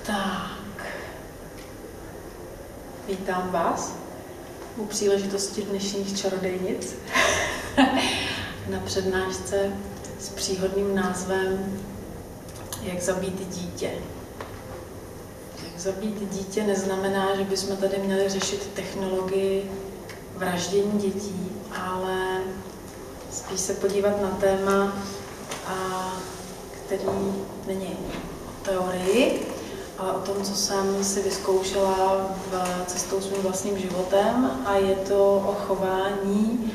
Tak, vítám vás u příležitosti dnešních čarodejnic na přednášce s příhodným názvem Jak zabít dítě. Jak zabít dítě neznamená, že bychom tady měli řešit technologii vraždění dětí, ale spíš se podívat na téma, který není o teorii, ale o tom, co jsem si vyzkoušela cestou svým vlastním životem, a je to o chování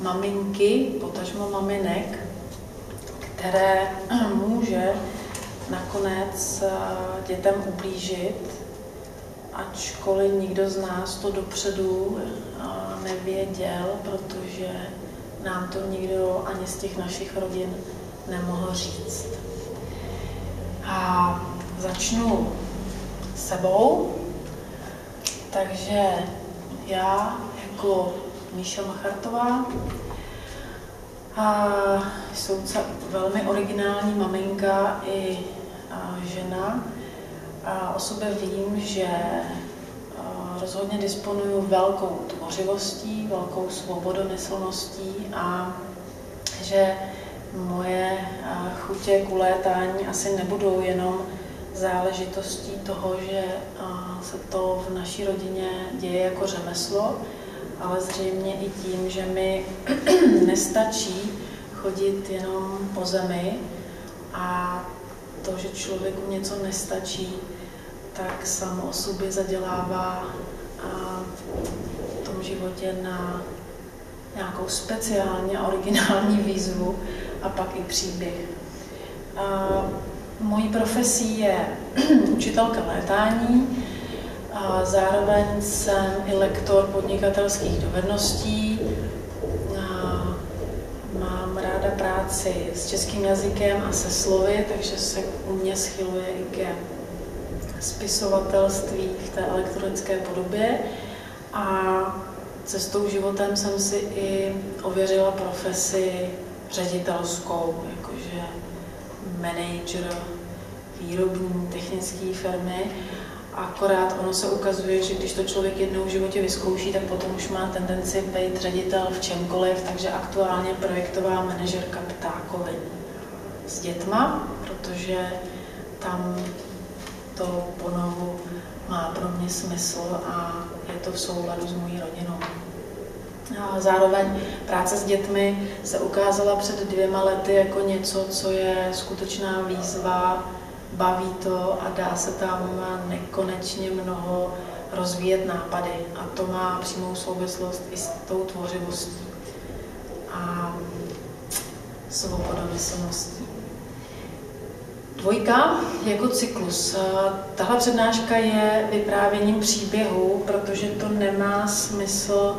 maminky, potažmo maminek, které může nakonec dětem ublížit, ačkoliv nikdo z nás to dopředu nevěděl, protože nám to nikdo ani z těch našich rodin nemohl říct. A začnu sebou. Takže já jako Míša Machartová jsou velmi originální maminka i žena. O sobě vím, že rozhodně disponuju velkou tvořivostí, velkou svobodomyslností a že moje chutě k ulétání asi nebudou jenom záležitostí toho, že se to v naší rodině děje jako řemeslo, ale zřejmě i tím, že mi nestačí chodit jenom po zemi a to, že člověku něco nestačí, tak samo o sobě zadělává v tom životě na nějakou speciální a originální výzvu a pak i příběh. Mojí profesí je učitelka létání, zároveň jsem i lektor podnikatelských dovedností. Mám ráda práci s českým jazykem a se slovy, takže se u mě schyluje i ke spisovatelství v té elektronické podobě. A cestou životem jsem si i ověřila profesi ředitelskou, jakože manager výrobní technické firmy. Akorát ono se ukazuje, že když to člověk jednou v životě vyzkouší, tak potom už má tendenci být ředitel v čemkoliv, takže aktuálně projektová manažerka ptákovin s dětma, protože tam to ponovu má pro mě smysl a je to v souladu s mojí rodinou. A zároveň práce s dětmi se ukázala před 2 lety jako něco, co je skutečná výzva, baví to a dá se tam nekonečně mnoho rozvíjet nápady. A to má přímou souvislost i s tou tvořivostí a svobodomyslností. 2 jako cyklus. Tahle přednáška je vyprávěním příběhu, protože to nemá smysl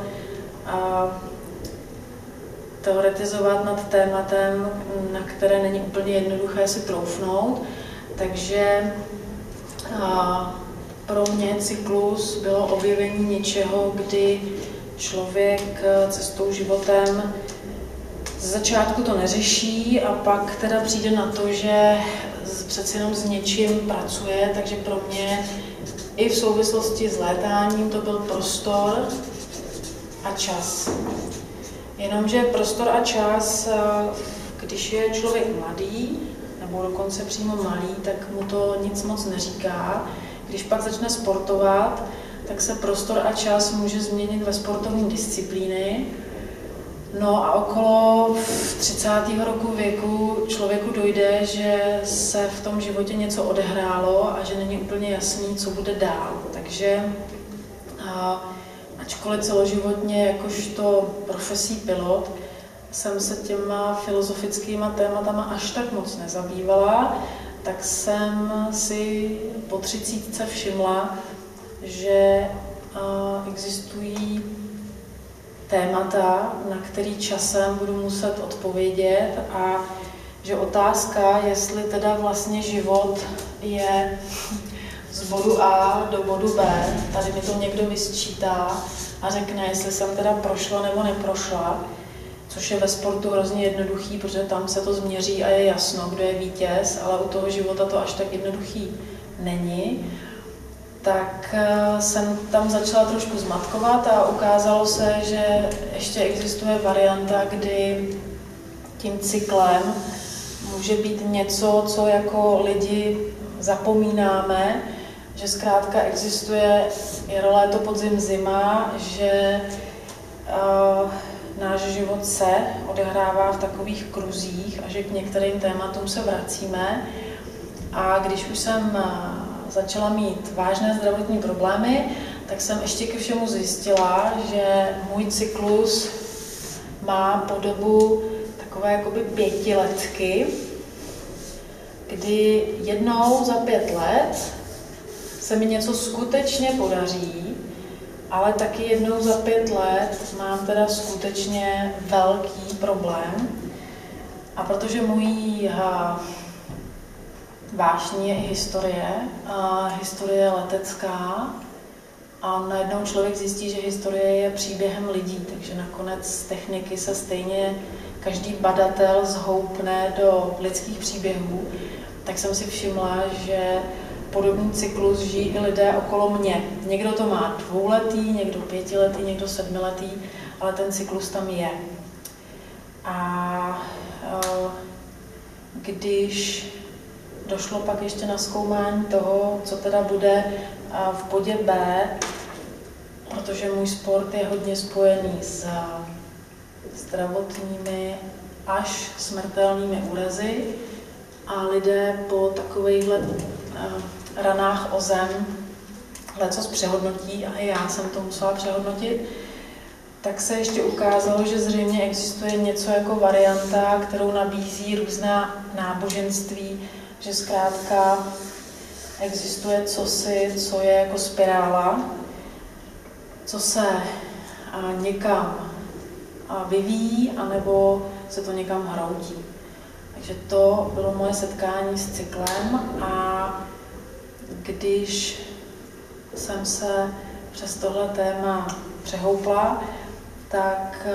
teoretizovat nad tématem, na které není úplně jednoduché si troufnout. Takže pro mě cyklus bylo objevení něčeho, kdy člověk cestou životem z začátku to neřeší a pak teda přijde na to, že přeci jenom s něčím pracuje, takže pro mě i v souvislosti s létáním to byl prostor a čas. Jenomže prostor a čas, když je člověk mladý, nebo dokonce přímo malý, tak mu to nic moc neříká. Když pak začne sportovat, tak se prostor a čas může změnit ve sportovní disciplíny. No a okolo 30. roku věku člověku dojde, že se v tom životě něco odehrálo a že není úplně jasný, co bude dál. Takže ačkoliv celoživotně jakožto profesí pilot jsem se těma filozofickými tématama až tak moc nezabývala, tak jsem si po 30 všimla, že existují témata, na který časem budu muset odpovědět a že otázka, jestli teda vlastně život je z bodu A do bodu B, tady mi to někdo vysčítá a řekne, jestli jsem teda prošla nebo neprošla, což je ve sportu hrozně jednoduchý, protože tam se to změří a je jasno, kdo je vítěz, ale u toho života to až tak jednoduchý není, tak jsem tam začala trošku zmatkovat a ukázalo se, že ještě existuje varianta, kdy tím cyklem může být něco, co jako lidi zapomínáme, že zkrátka existuje jaro, léto, podzim, zima, že náš život se odehrává v takových kruzích a že k některým tématům se vracíme. A když už jsem začala mít vážné zdravotní problémy, tak jsem ještě ke všemu zjistila, že můj cyklus má podobu takové jakoby 5letky, kdy jednou za 5 let se mi něco skutečně podaří, ale taky jednou za 5 let mám teda skutečně velký problém. A protože mojí vášní je i historie letecká, a najednou člověk zjistí, že historie je příběhem lidí, takže nakonec z techniky se stejně každý badatel zhoupne do lidských příběhů, tak jsem si všimla, že podobný cyklus žijí i lidé okolo mě. Někdo to má 2letý, někdo 5letý, někdo 7letý, ale ten cyklus tam je. A když došlo pak ještě na zkoumání toho, co teda bude v bodě B, protože můj sport je hodně spojený s zdravotními až smrtelnými úrazy a lidé po takovýchhle ranách o zem lecos přehodnotí a i já jsem to musela přehodnotit, tak se ještě ukázalo, že zřejmě existuje něco jako varianta, kterou nabízí různá náboženství, že zkrátka existuje cosi, co je jako spirála, co se někam vyvíjí, anebo se to někam hroutí. Takže to bylo moje setkání s cyklem a když jsem se přes tohle téma přehoupla, tak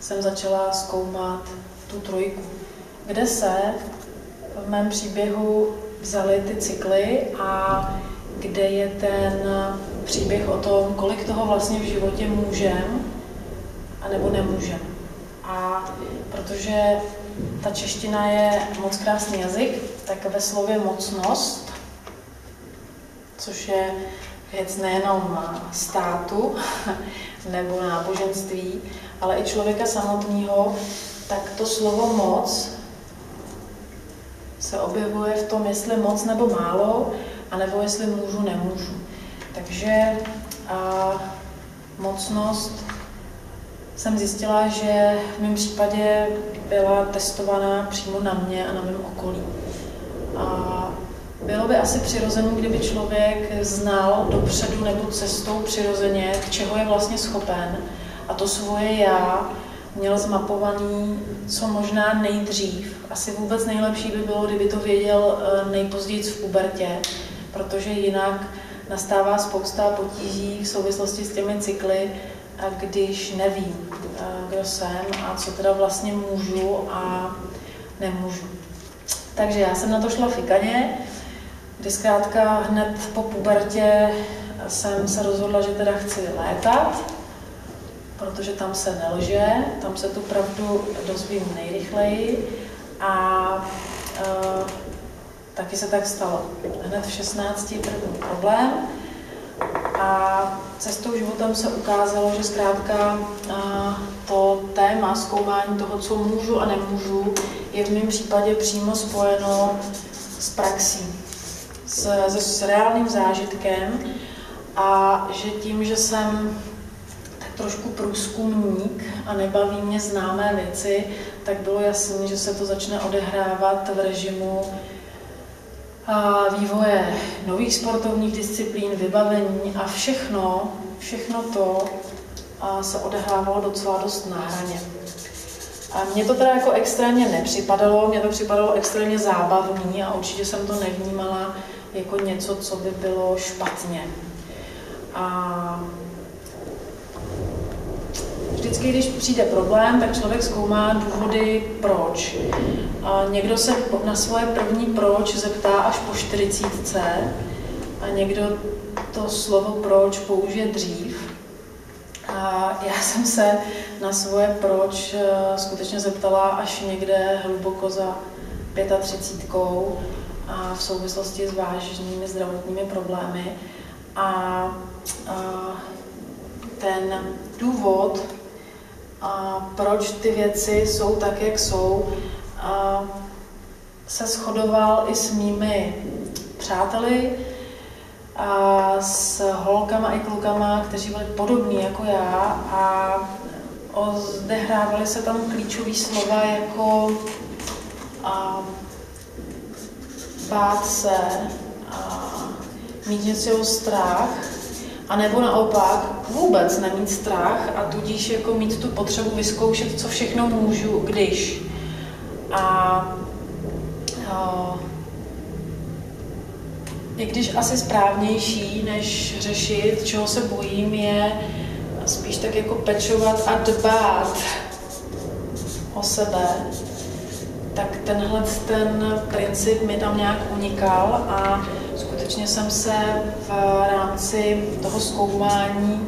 jsem začala zkoumat tu 3, kde se v mém příběhu vzaly ty cykly a kde je ten příběh o tom, kolik toho vlastně v životě můžem a nebo nemůžem. A protože ta čeština je moc krásný jazyk, tak ve slově mocnost, což je věc nejenom státu nebo náboženství, ale i člověka samotného, tak to slovo moc se objevuje v tom, jestli moc nebo málo, anebo jestli můžu, nemůžu. Takže mocnost jsem zjistila, že v mém případě byla testovaná přímo na mě a na mém okolí. A bylo by asi přirozené, kdyby člověk znal dopředu nebo cestou přirozeně, k čeho je vlastně schopen, a to svoje já měl zmapovaný co možná nejdřív. Asi vůbec nejlepší by bylo, kdyby to věděl nejpozději v pubertě, protože jinak nastává spousta potíží v souvislosti s těmi cykly, když nevím, kdo jsem a co teda vlastně můžu a nemůžu. Takže já jsem na to šla fikaně, kdy zkrátka hned po pubertě jsem se rozhodla, že teda chci létat, protože tam se nelže, tam se tu pravdu dozvím nejrychleji a taky se tak stalo. Hned v 16 první problém a cestou životem se ukázalo, že zkrátka to téma zkoumání toho, co můžu a nemůžu, je v mém případě přímo spojeno s praxí, s reálným zážitkem a že tím, že jsem tak trošku průzkumník a nebaví mě známé věci, tak bylo jasné, že se to začne odehrávat v režimu vývoje nových sportovních disciplín, vybavení a všechno to se odehrávalo docela dost na hraně. A mně to teda jako extrémně nepřipadalo, mně to připadalo extrémně zábavný a určitě jsem to nevnímala jako něco, co by bylo špatně. A vždycky, když přijde problém, tak člověk zkoumá důvody proč. Někdo se na svoje první proč zeptá až po 40 a někdo to slovo proč použije dřív. A já jsem se na svoje proč skutečně zeptala až někde hluboko za 35 a v souvislosti s vážnými zdravotními problémy. A ten důvod, proč ty věci jsou tak, jak jsou, se shodoval i s mými přáteli, a s holkama i klukama, kteří byli podobní jako já a odehrávaly se tam klíčové slova jako bát se, mít něco strach, a nebo naopak vůbec nemít strach a tudíž jako mít tu potřebu vyzkoušet, co všechno můžu, když. I když asi správnější, než řešit, čeho se bojím, je spíš tak jako pečovat a dbát o sebe, tak ten princip mi tam nějak unikal a skutečně jsem se v rámci toho zkoumání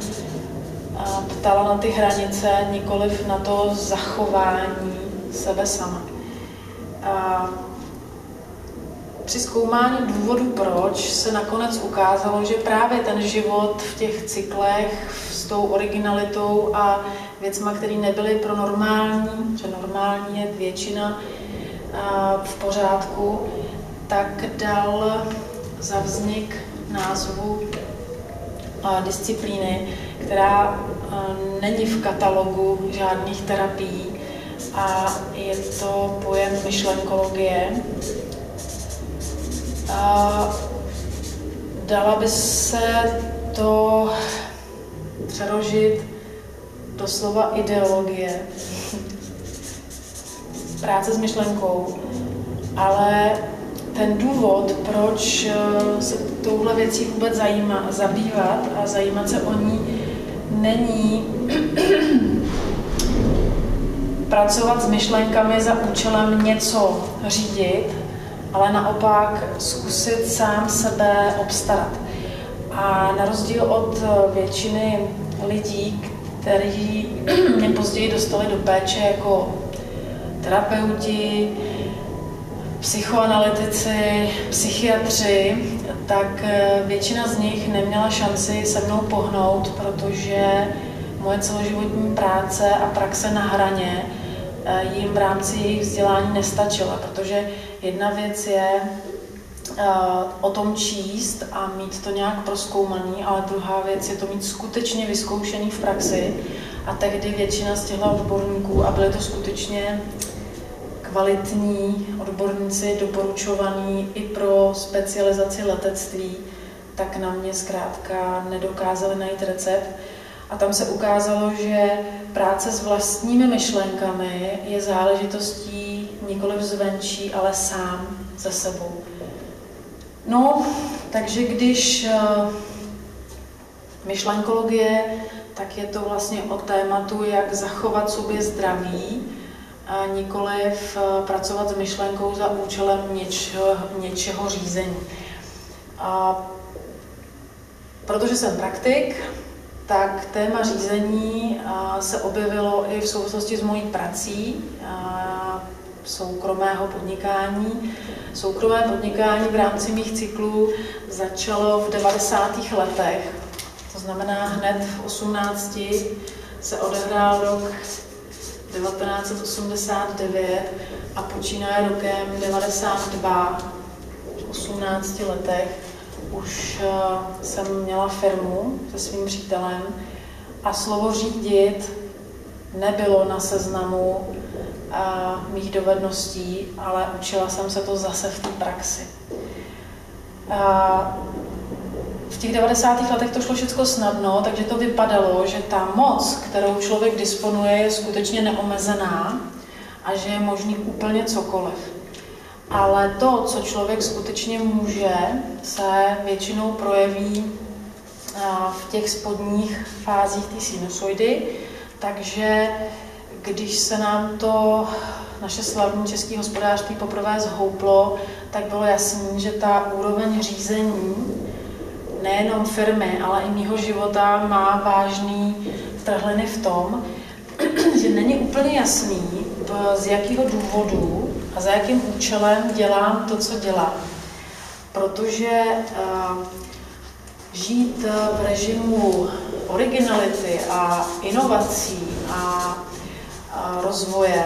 ptala na ty hranice, nikoliv na to zachování sebe sama. Při zkoumání důvodu proč se nakonec ukázalo, že právě ten život v těch cyklech s tou originalitou a věcma, které nebyly pro normální, že normální je většina v pořádku, tak dal za vznik názvu disciplíny, která není v katalogu žádných terapií a je to pojem myšlenkologie. Dala by se to přeložit do slova ideologie, práce s myšlenkou, ale ten důvod, proč se touhle věcí vůbec zabývat a zajímat se o ní, není pracovat s myšlenkami za účelem něco řídit, ale naopak zkusit sám sebe obstarat. A na rozdíl od většiny lidí, kteří mě později dostali do péče jako terapeuti, psychoanalytici, psychiatři, tak většina z nich neměla šanci se mnou pohnout, protože moje celoživotní práce a praxe na hraně jim v rámci jejich vzdělání nestačila, protože jedna věc je o tom číst a mít to nějak prozkoumaný, ale druhá věc je to mít skutečně vyzkoušený v praxi a tehdy většina z těchto odborníků, a byly to skutečně kvalitní odborníci, doporučovaní i pro specializaci letectví, tak na mě zkrátka nedokázali najít recept. A tam se ukázalo, že práce s vlastními myšlenkami je záležitostí nikoliv zvenčí, ale sám ze sebou. No, takže když myšlenkologie, tak je to vlastně o tématu, jak zachovat sobě zdraví, a nikoliv pracovat s myšlenkou za účelem něčeho řízení. A protože jsem praktik, tak téma řízení se objevilo i v souvislosti s mojí prací soukromého podnikání. Soukromé podnikání v rámci mých cyklů začalo v 90. letech, to znamená hned v 18 se odehrál rok 1989 a počínaje rokem 92, v 18 letech, už jsem měla firmu se svým přítelem a slovo řídit nebylo na seznamu mých dovedností, ale učila jsem se to zase v té praxi. V těch 90. letech to šlo všechno snadno, takže to vypadalo, že ta moc, kterou člověk disponuje, je skutečně neomezená a že je možný úplně cokoliv. Ale to, co člověk skutečně může, se většinou projeví v těch spodních fázích té sinusoidy, Takže když se nám to naše slavné české hospodářství poprvé zhouplo, tak bylo jasné, že ta úroveň řízení nejenom firmy, ale i mýho života má vážný trhliny v tom, že není úplně jasný, z jakého důvodu a za jakým účelem dělám to, co dělám. Protože žít v režimu originality a inovací a rozvoje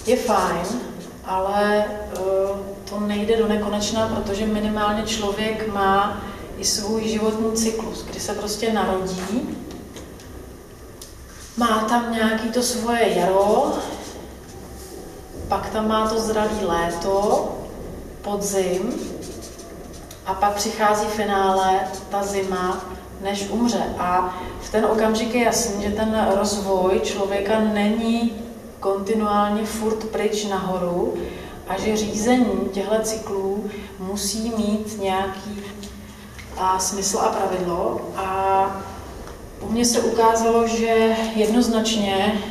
je fajn, ale to nejde do nekonečna, protože minimálně člověk má i svůj životní cyklus, kdy se prostě narodí, má tam nějaký to svoje jaro, pak tam má to zdravý léto, podzim a pak přichází finále, ta zima, než umře. A v ten okamžik je jasný, že ten rozvoj člověka není kontinuálně furt pryč nahoru a že řízení těchto cyklů musí mít nějaký smysl a pravidlo. A u mě se ukázalo, že jednoznačně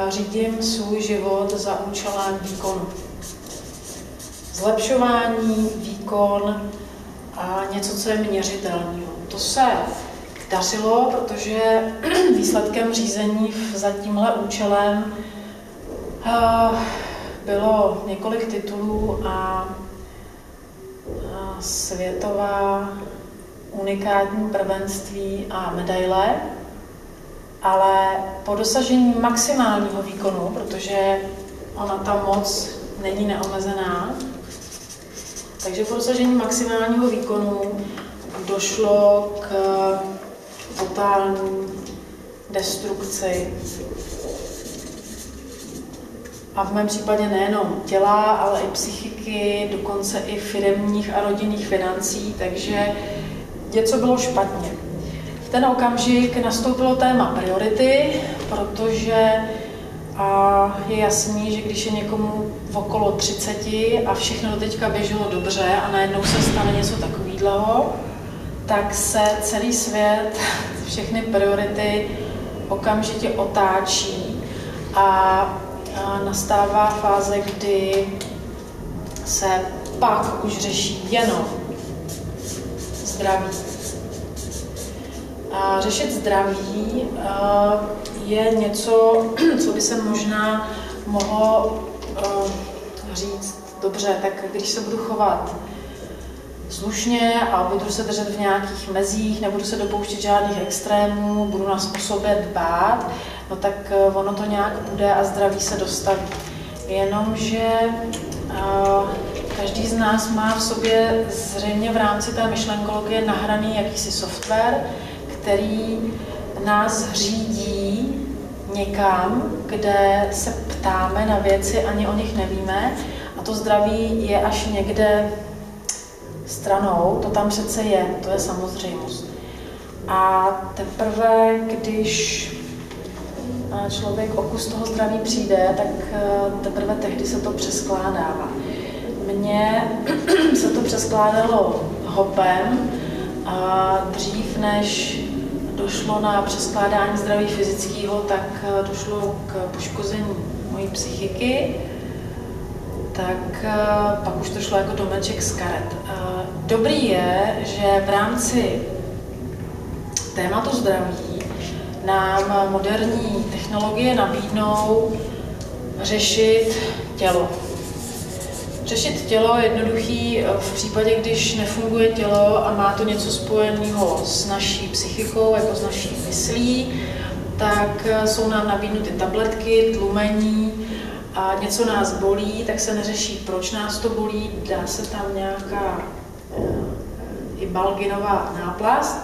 řídím svůj život za účelem výkonu. Zlepšování, výkon a něco, co je měřitelného. To se dařilo, protože výsledkem řízení za tímhle účelem bylo několik titulů a světová unikátní prvenství a medaile, ale po dosažení maximálního výkonu, protože ona ta moc není neomezená, takže po dosažení maximálního výkonu došlo k totální destrukci. A v mém případě nejenom těla, ale i psychiky, dokonce i firemních a rodinných financí, takže něco bylo špatně. V ten okamžik nastoupilo téma priority, protože je jasný, že když je někomu okolo 30 a všechno do teďka běželo dobře a najednou se stane něco takového, tak se celý svět, všechny priority okamžitě otáčí a nastává fáze, kdy se pak už řeší jenom zdraví. A řešit zdraví je něco, co by se možná mohlo říct, dobře, tak když se budu chovat slušně a budu se držet v nějakých mezích, nebudu se dopouštět žádných extrémů, budu na sobě dbát, no tak ono to nějak bude a zdraví se dostaví. Jenomže každý z nás má v sobě zřejmě v rámci té myšlenkologie nahraný jakýsi software, který nás řídí někam, kde se ptáme na věci, ani o nich nevíme a to zdraví je až někde stranou, to tam přece je, to je samozřejmost. A teprve, když člověk o kus toho zdraví přijde, tak teprve tehdy se to přeskládává. Mně se to přeskládalo hopem a dřív, než došlo na přeskládání zdraví fyzického, tak došlo k poškození mojí psychiky, tak pak už to šlo jako domeček z karet. Dobrý je, že v rámci tématu zdraví nám moderní technologie nabídnou řešit tělo. Řešit tělo je jednoduchý v případě, když nefunguje tělo a má to něco spojeného s naší psychikou, jako s naší myslí, tak jsou nám nabídnuty tabletky, tlumení a něco nás bolí, tak se neřeší, proč nás to bolí, dá se tam nějaká ibalginová náplast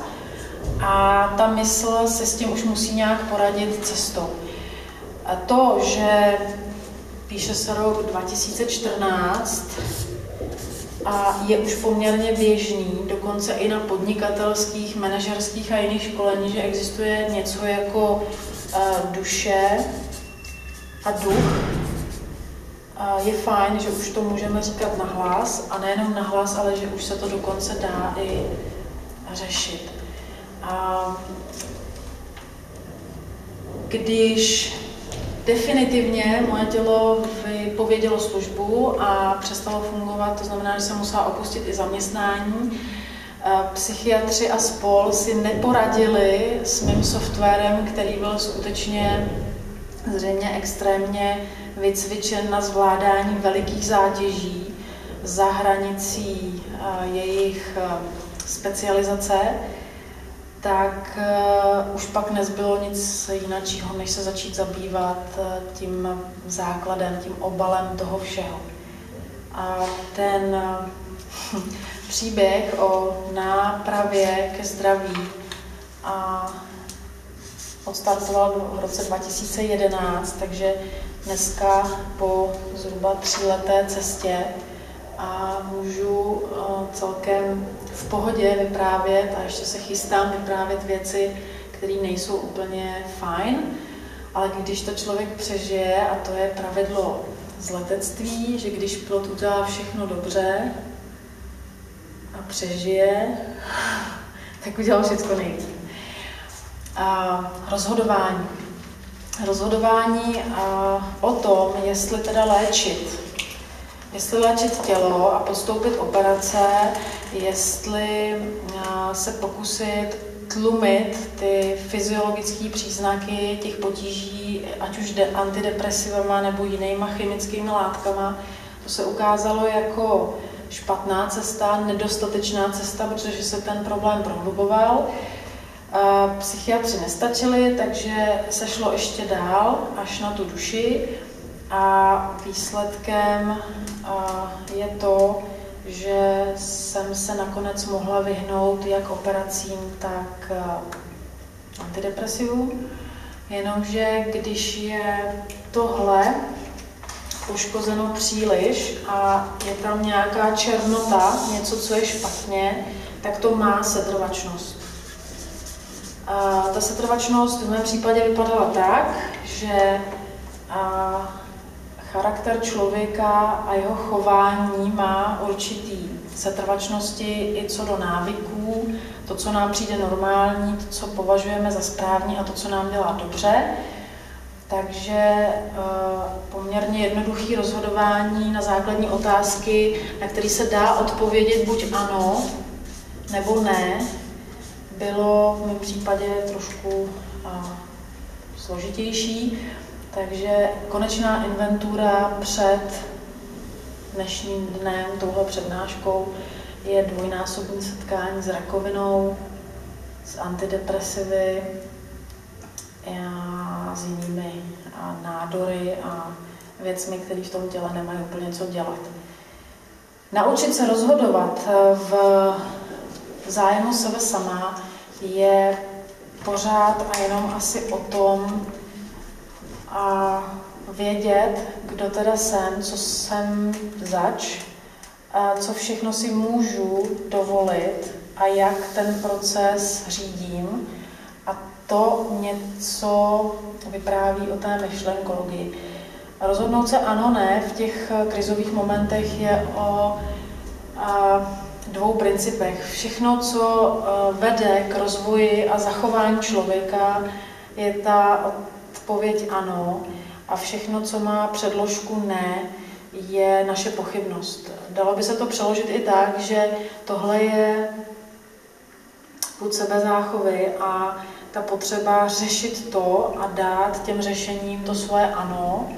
a ta mysl se s tím už musí nějak poradit cestou. A to, že píše se rok 2014 a je už poměrně běžný, dokonce i na podnikatelských, manažerských a jiných školení, že existuje něco jako duše a duch. Je fajn, že už to můžeme říkat nahlas a nejenom nahlas, ale že už se to dokonce dá i řešit. když definitivně moje tělo vypovědělo službu a přestalo fungovat, to znamená, že jsem musela opustit i zaměstnání, psychiatři a spol si neporadili s mým softwarem, který byl skutečně zřejmě extrémně vycvičen na zvládání velikých zátěží za hranicí jejich specializace, tak už pak nezbylo nic jiného, než se začít zabývat tím základem, tím obalem toho všeho. A ten příběh o nápravě ke zdraví odstartoval v roce 2011, takže dneska po zhruba 3leté cestě a můžu celkem v pohodě vyprávět a ještě se chystám vyprávět věci, které nejsou úplně fajn, ale když to člověk přežije, a to je pravidlo z letectví, že když pilot udělá všechno dobře a přežije, tak udělal všechno nejlíp. Rozhodování. Rozhodování o tom, jestli teda léčit tělo a podstoupit operace, jestli se pokusit tlumit ty fyziologické příznaky těch potíží, ať už antidepresivama nebo jinýma chemickými látkama. To se ukázalo jako špatná cesta, nedostatečná cesta, protože se ten problém prohluboval. Psychiatři nestačili, takže se šlo ještě dál, až na tu duši. A výsledkem je to, že jsem se nakonec mohla vyhnout jak operacím, tak antidepresivům. Jenomže když je tohle poškozeno příliš a je tam nějaká černota, něco, co je špatně, tak to má setrvačnost. Ta setrvačnost v mém případě vypadala tak, že charakter člověka a jeho chování má určitý setrvačnosti i co do návyků, to, co nám přijde normální, to, co považujeme za správní a to, co nám dělá dobře. Takže poměrně jednoduché rozhodování na základní otázky, na které se dá odpovědět buď ano, nebo ne, bylo v mém případě trošku složitější. Takže konečná inventura před dnešním dnem, touhle přednáškou, je dvojnásobné setkání s rakovinou, s antidepresivy a s jinými nádory a věcmi, které v tom těle nemají úplně co dělat. Naučit se rozhodovat v zájmu sebe sama je pořád a jenom asi o tom, a vědět, kdo teda jsem, co jsem zač, a co všechno si můžu dovolit a jak ten proces řídím. A to něco vypráví o té myšlenkologii. Rozhodnout se ano, ne v těch krizových momentech je o dvou principech. Všechno, co vede k rozvoji a zachování člověka, je ta odpověď ano, a všechno, co má předložku ne, je naše pochybnost. Dalo by se to přeložit i tak, že tohle je pud sebezáchovy a ta potřeba řešit to a dát těm řešením to svoje ano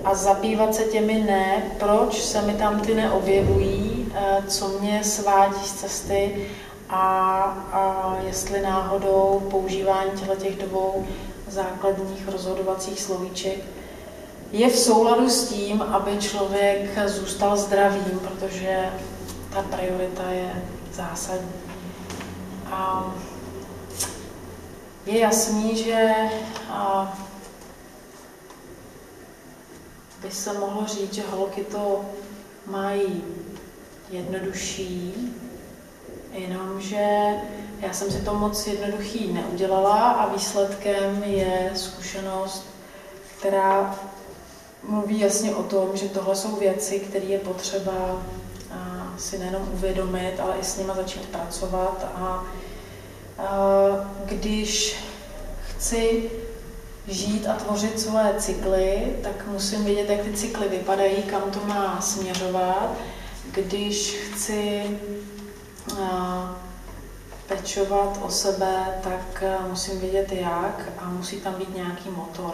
a zabývat se těmi ne, proč se mi tam ty neobjevují, co mě svádí z cesty a jestli náhodou používání těch dvou základních rozhodovacích slovíček je v souladu s tím, aby člověk zůstal zdravým, protože ta priorita je zásadní. A je jasný, že by se mohlo říct, že holky to mají jednodušší, jenomže já jsem si to moc jednoduchý neudělala a výsledkem je zkušenost, která mluví jasně o tom, že tohle jsou věci, které je potřeba si nejenom uvědomit, ale i s nima začít pracovat. A když chci žít a tvořit svoje cykly, tak musím vědět, jak ty cykly vypadají, kam to má směřovat. Když chci pečovat o sebe, tak musím vědět jak a musí tam být nějaký motor.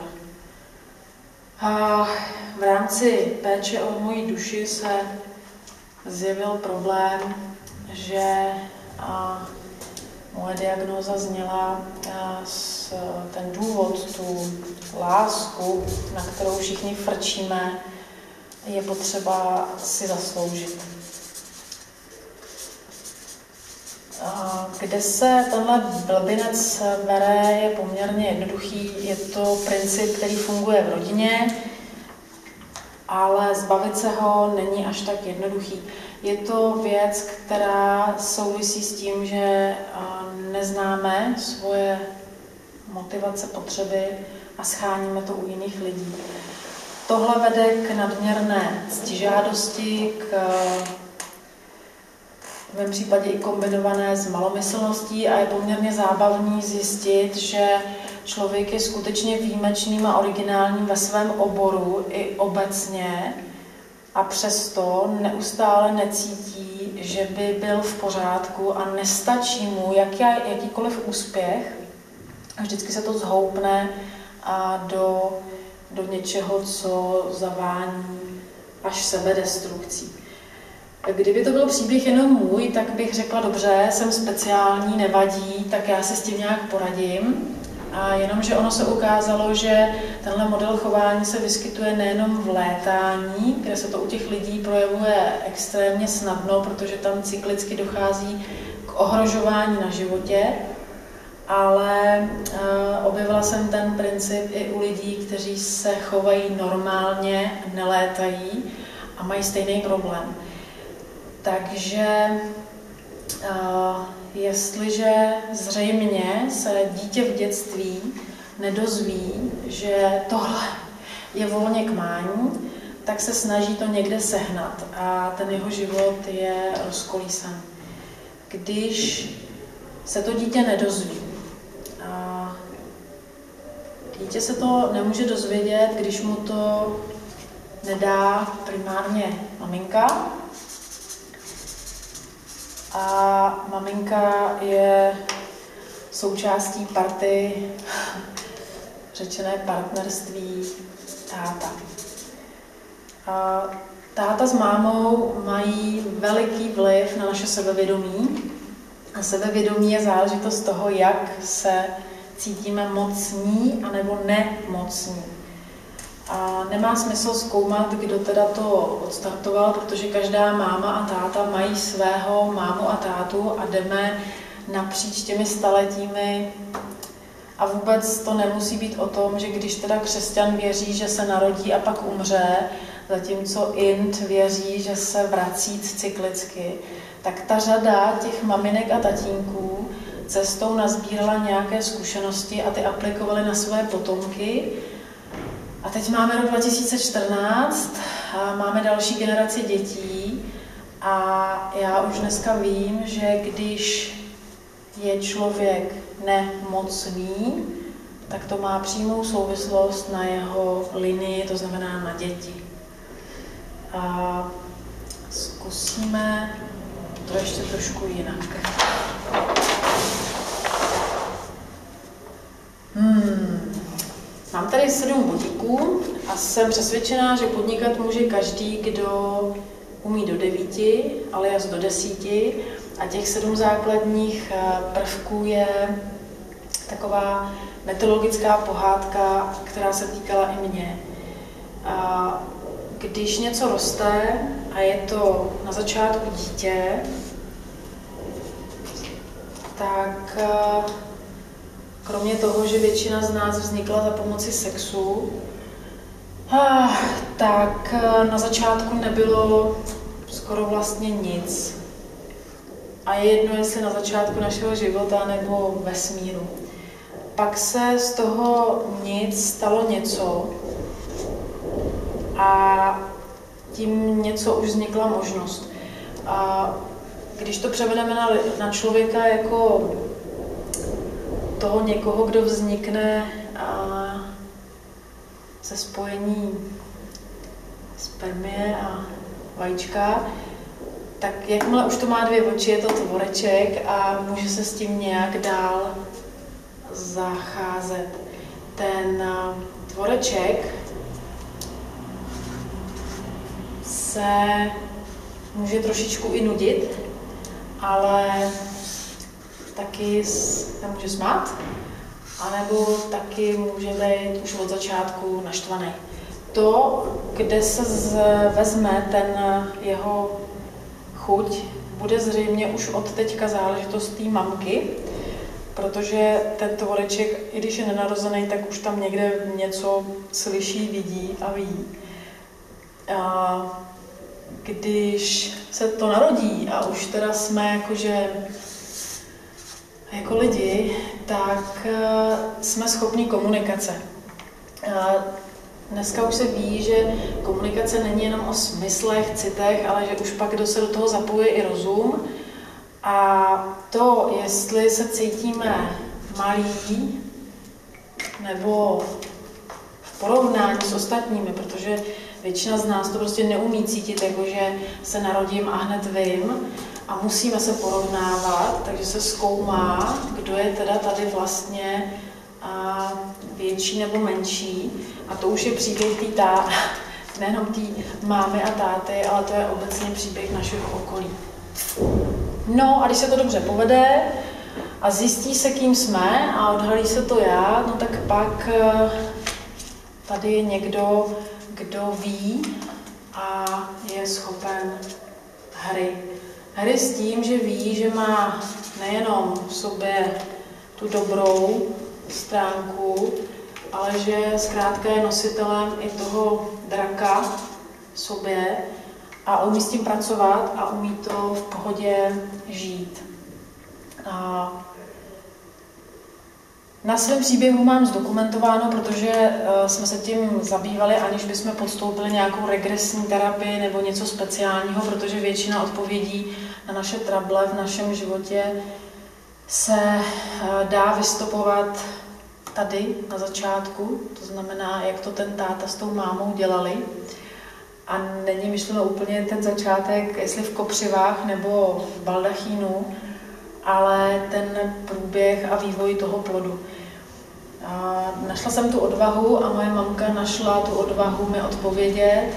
V rámci péče o moji duši se zjevil problém, že moje diagnóza zněla ten důvod, tu lásku, na kterou všichni frčíme, je potřeba si zasloužit. Kde se tenhle blbinec bere, je poměrně jednoduchý. Je to princip, který funguje v rodině, ale zbavit se ho není až tak jednoduchý. Je to věc, která souvisí s tím, že neznáme svoje motivace, potřeby a scháníme to u jiných lidí. Tohle vede k nadměrné ctižádosti, v mém případě i kombinované s malomyslností a je poměrně zábavný zjistit, že člověk je skutečně výjimečným a originálním ve svém oboru i obecně a přesto neustále necítí, že by byl v pořádku a nestačí mu jakýkoliv úspěch. A vždycky se to zhoupne do něčeho, co zavání až sebedestrukcí. Kdyby to byl příběh jenom můj, tak bych řekla, dobře, jsem speciální, nevadí, tak já se s tím nějak poradím. A jenomže ono se ukázalo, že tenhle model chování se vyskytuje nejenom v létání, kde se to u těch lidí projevuje extrémně snadno, protože tam cyklicky dochází k ohrožování na životě, ale objevila jsem ten princip i u lidí, kteří se chovají normálně, nelétají a mají stejný problém. Takže jestliže zřejmě se dítě v dětství nedozví, že tohle je volně k mání, tak se snaží to někde sehnat a ten jeho život je rozkolísaný. Když se to dítě nedozví, dítě se to nemůže dozvědět, když mu to nedá primárně maminka. A maminka je součástí party, řečené partnerství, táta. A táta s mámou mají veliký vliv na naše sebevědomí. A sebevědomí je záležitost toho, jak se cítíme mocní anebo nemocní. A nemá smysl zkoumat, kdo teda to odstartoval, protože každá máma a táta mají svého mámu a tátu a jdeme napříč těmi staletími. A vůbec to nemusí být o tom, že když teda křesťan věří, že se narodí a pak umře, zatímco Ind věří, že se vrací cyklicky, tak ta řada těch maminek a tatínků cestou nazbírala nějaké zkušenosti a ty aplikovali na své potomky. A teď máme rok 2014, a máme další generaci dětí a já už dneska vím, že když je člověk nemocný, tak to má přímou souvislost na jeho linii, to znamená na děti. A zkusíme to ještě trošku jinak. Mám tady 7 bodíků a jsem přesvědčená, že podnikat může každý, kdo umí do 9, alias do 10. A těch 7 základních prvků je taková metodologická pohádka, která se týkala i mě. Když něco roste a je to na začátku dítě, tak kromě toho, že většina z nás vznikla za pomoci sexu, tak na začátku nebylo skoro vlastně nic. A je jedno, jestli na začátku našeho života nebo vesmíru. Pak se z toho nic stalo něco a tím něco už vznikla možnost. A když to převedeme na člověka jako toho někoho, kdo vznikne ze spojení spermie a vajíčka, tak jakmile už to má 2 oči, je to tvoreček a může se s tím nějak dál zacházet. Ten tvoreček se může trošičku i nudit, ale taky se může smát, anebo taky může být už od začátku naštvaný. To, kde se vezme ten jeho chuť, bude zřejmě už od teďka záležitost té mamky, protože ten tvoreček, i když je nenarozený, tak už tam někde něco slyší, vidí a ví. Když se to narodí a už teda jsme jako lidi, tak jsme schopni komunikace. Dneska už se ví, že komunikace není jenom o smyslech, citech, ale že už pak se do toho zapojuje i rozum. A to, jestli se cítíme malí nebo v porovnání s ostatními, protože většina z nás to prostě neumí cítit, jakože se narodím a hned vím a musíme se porovnávat, takže se zkoumá, kdo je teda tady vlastně větší nebo menší. A to už je příběh nejenom té mámy a táty, ale to je obecně příběh našeho okolí. No a když se to dobře povede a zjistí se, kým jsme a odhalí se to já, no tak pak tady je někdo, kdo ví a je schopen hry. Hry s tím, že ví, že má nejenom v sobě tu dobrou stránku, ale že zkrátka je nositelem i toho draka v sobě a umí s tím pracovat a umí to v pohodě žít. Na svém příběhu mám zdokumentováno, protože jsme se tím zabývali, aniž bychom podstoupili nějakou regresní terapii nebo něco speciálního, protože většina odpovědí na naše trable v našem životě se dá vystopovat tady na začátku, to znamená, jak to ten táta s tou mámou dělali. A není myšleno úplně ten začátek, jestli v kopřivách nebo v baldachínu, ale ten průběh a vývoj toho plodu. Našla jsem tu odvahu a moje mamka našla tu odvahu mi odpovědět,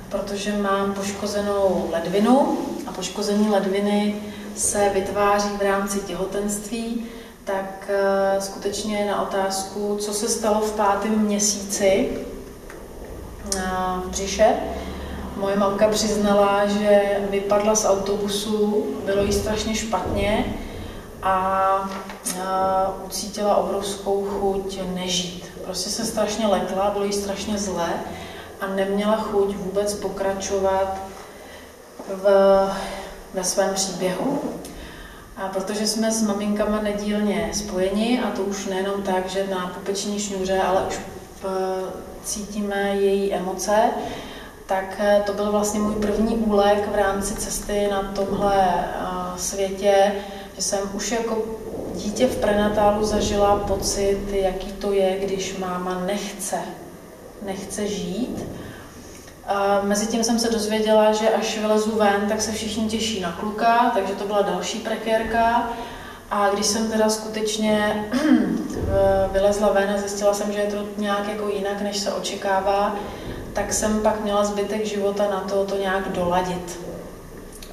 protože mám poškozenou ledvinu a poškození ledviny se vytváří v rámci těhotenství, tak skutečně na otázku, co se stalo v 5. měsíci v břiše, moje mamka přiznala, že vypadla z autobusu, bylo jí strašně špatně a ucítila obrovskou chuť nežít. Prostě se strašně lekla, bylo jí strašně zle a neměla chuť vůbec pokračovat ve svém příběhu. A protože jsme s maminkama nedílně spojeni, a to už nejenom tak, že na pupeční šňůře, ale už cítíme její emoce, tak to byl vlastně můj první úlek v rámci cesty na tomhle světě, že jsem už jako dítě v prenatálu zažila pocit, jaký to je, když máma nechce žít. Mezitím jsem se dozvěděla, že až vylezu ven, tak se všichni těší na kluka, takže to byla další prekérka. A když jsem teda skutečně vylezla ven a zjistila jsem, že je to nějak jako jinak, než se očekává, tak jsem pak měla zbytek života na to nějak doladit.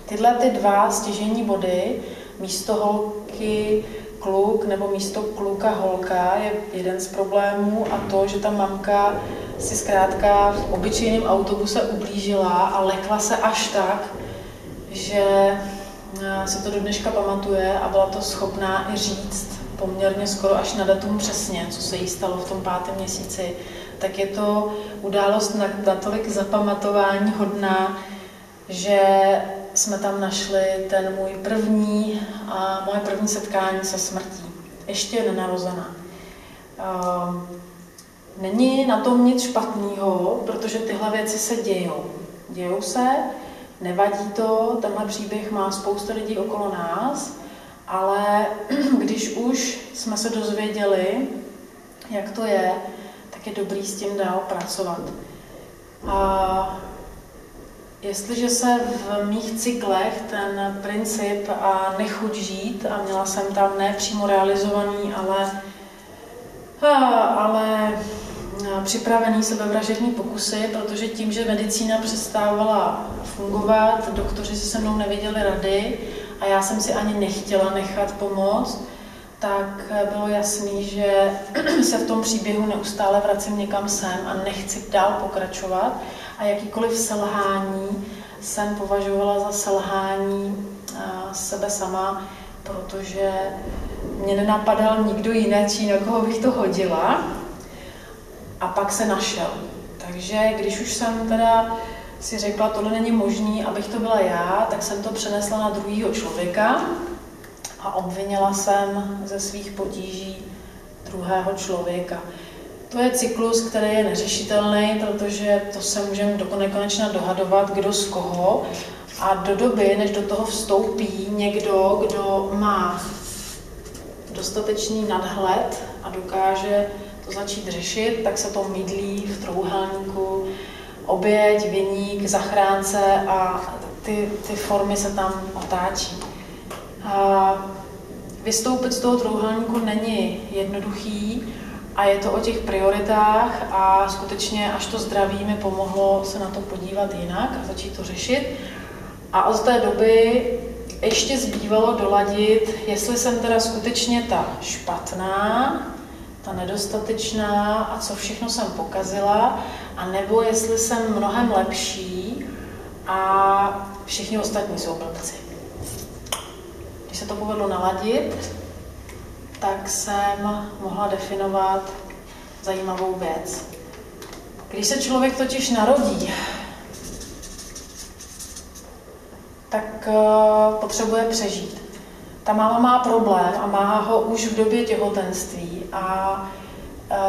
Tyhle ty 2 stěžejní body, místo holky kluk nebo místo kluka holka, je jeden z problémů a to, že ta mamka si zkrátka v obyčejném autobuse ublížila a lekla se až tak, že si to do dneška pamatuje a byla to schopná i říct poměrně skoro až na datum přesně, co se jí stalo v tom 5. měsíci, tak je to událost natolik zapamatování hodná, že jsme tam našli moje první setkání se smrtí. Ještě nenarozená. Není na tom nic špatného, protože tyhle věci se dějou. Dějou se, nevadí to, tenhle příběh má spousta lidí okolo nás, ale když už jsme se dozvěděli, jak to je, tak tak je dobrý s tím dál pracovat. A jestliže se v mých cyklech ten princip a nechuť žít, a měla jsem tam ne přímo realizovaný, ale připravený sebevražední pokusy, protože tím, že medicína přestávala fungovat, doktoři si se mnou nevěděli rady a já jsem si ani nechtěla nechat pomoct, tak bylo jasný, že se v tom příběhu neustále vracím někam sem a nechci dál pokračovat. A jakýkoliv selhání jsem považovala za selhání sebe sama, protože mě nenapadal nikdo jiný, na koho bych to hodila. A pak se našel. Takže když už jsem teda si řekla, tohle není možný, abych to byla já, tak jsem to přenesla na druhého člověka a obvinila jsem ze svých potíží druhého člověka. To je cyklus, který je neřešitelný, protože to se můžeme dokonečna dohadovat, kdo z koho. A do doby, než do toho vstoupí někdo, kdo má dostatečný nadhled a dokáže to začít řešit, tak se to mydlí v trojúhelníku oběť, viník, zachránce a ty formy se tam otáčí. A vystoupit z toho trojúhelníku není jednoduchý a je to o těch prioritách a skutečně až to zdraví mi pomohlo se na to podívat jinak a začít to řešit. A od té doby ještě zbývalo doladit, jestli jsem teda skutečně ta špatná, ta nedostatečná a co všechno jsem pokazila, a nebo jestli jsem mnohem lepší a všichni ostatní jsou blbci. Když se to povedlo naladit, tak jsem mohla definovat zajímavou věc. Když se člověk totiž narodí, tak potřebuje přežít. Ta máma má problém a má ho už v době těhotenství a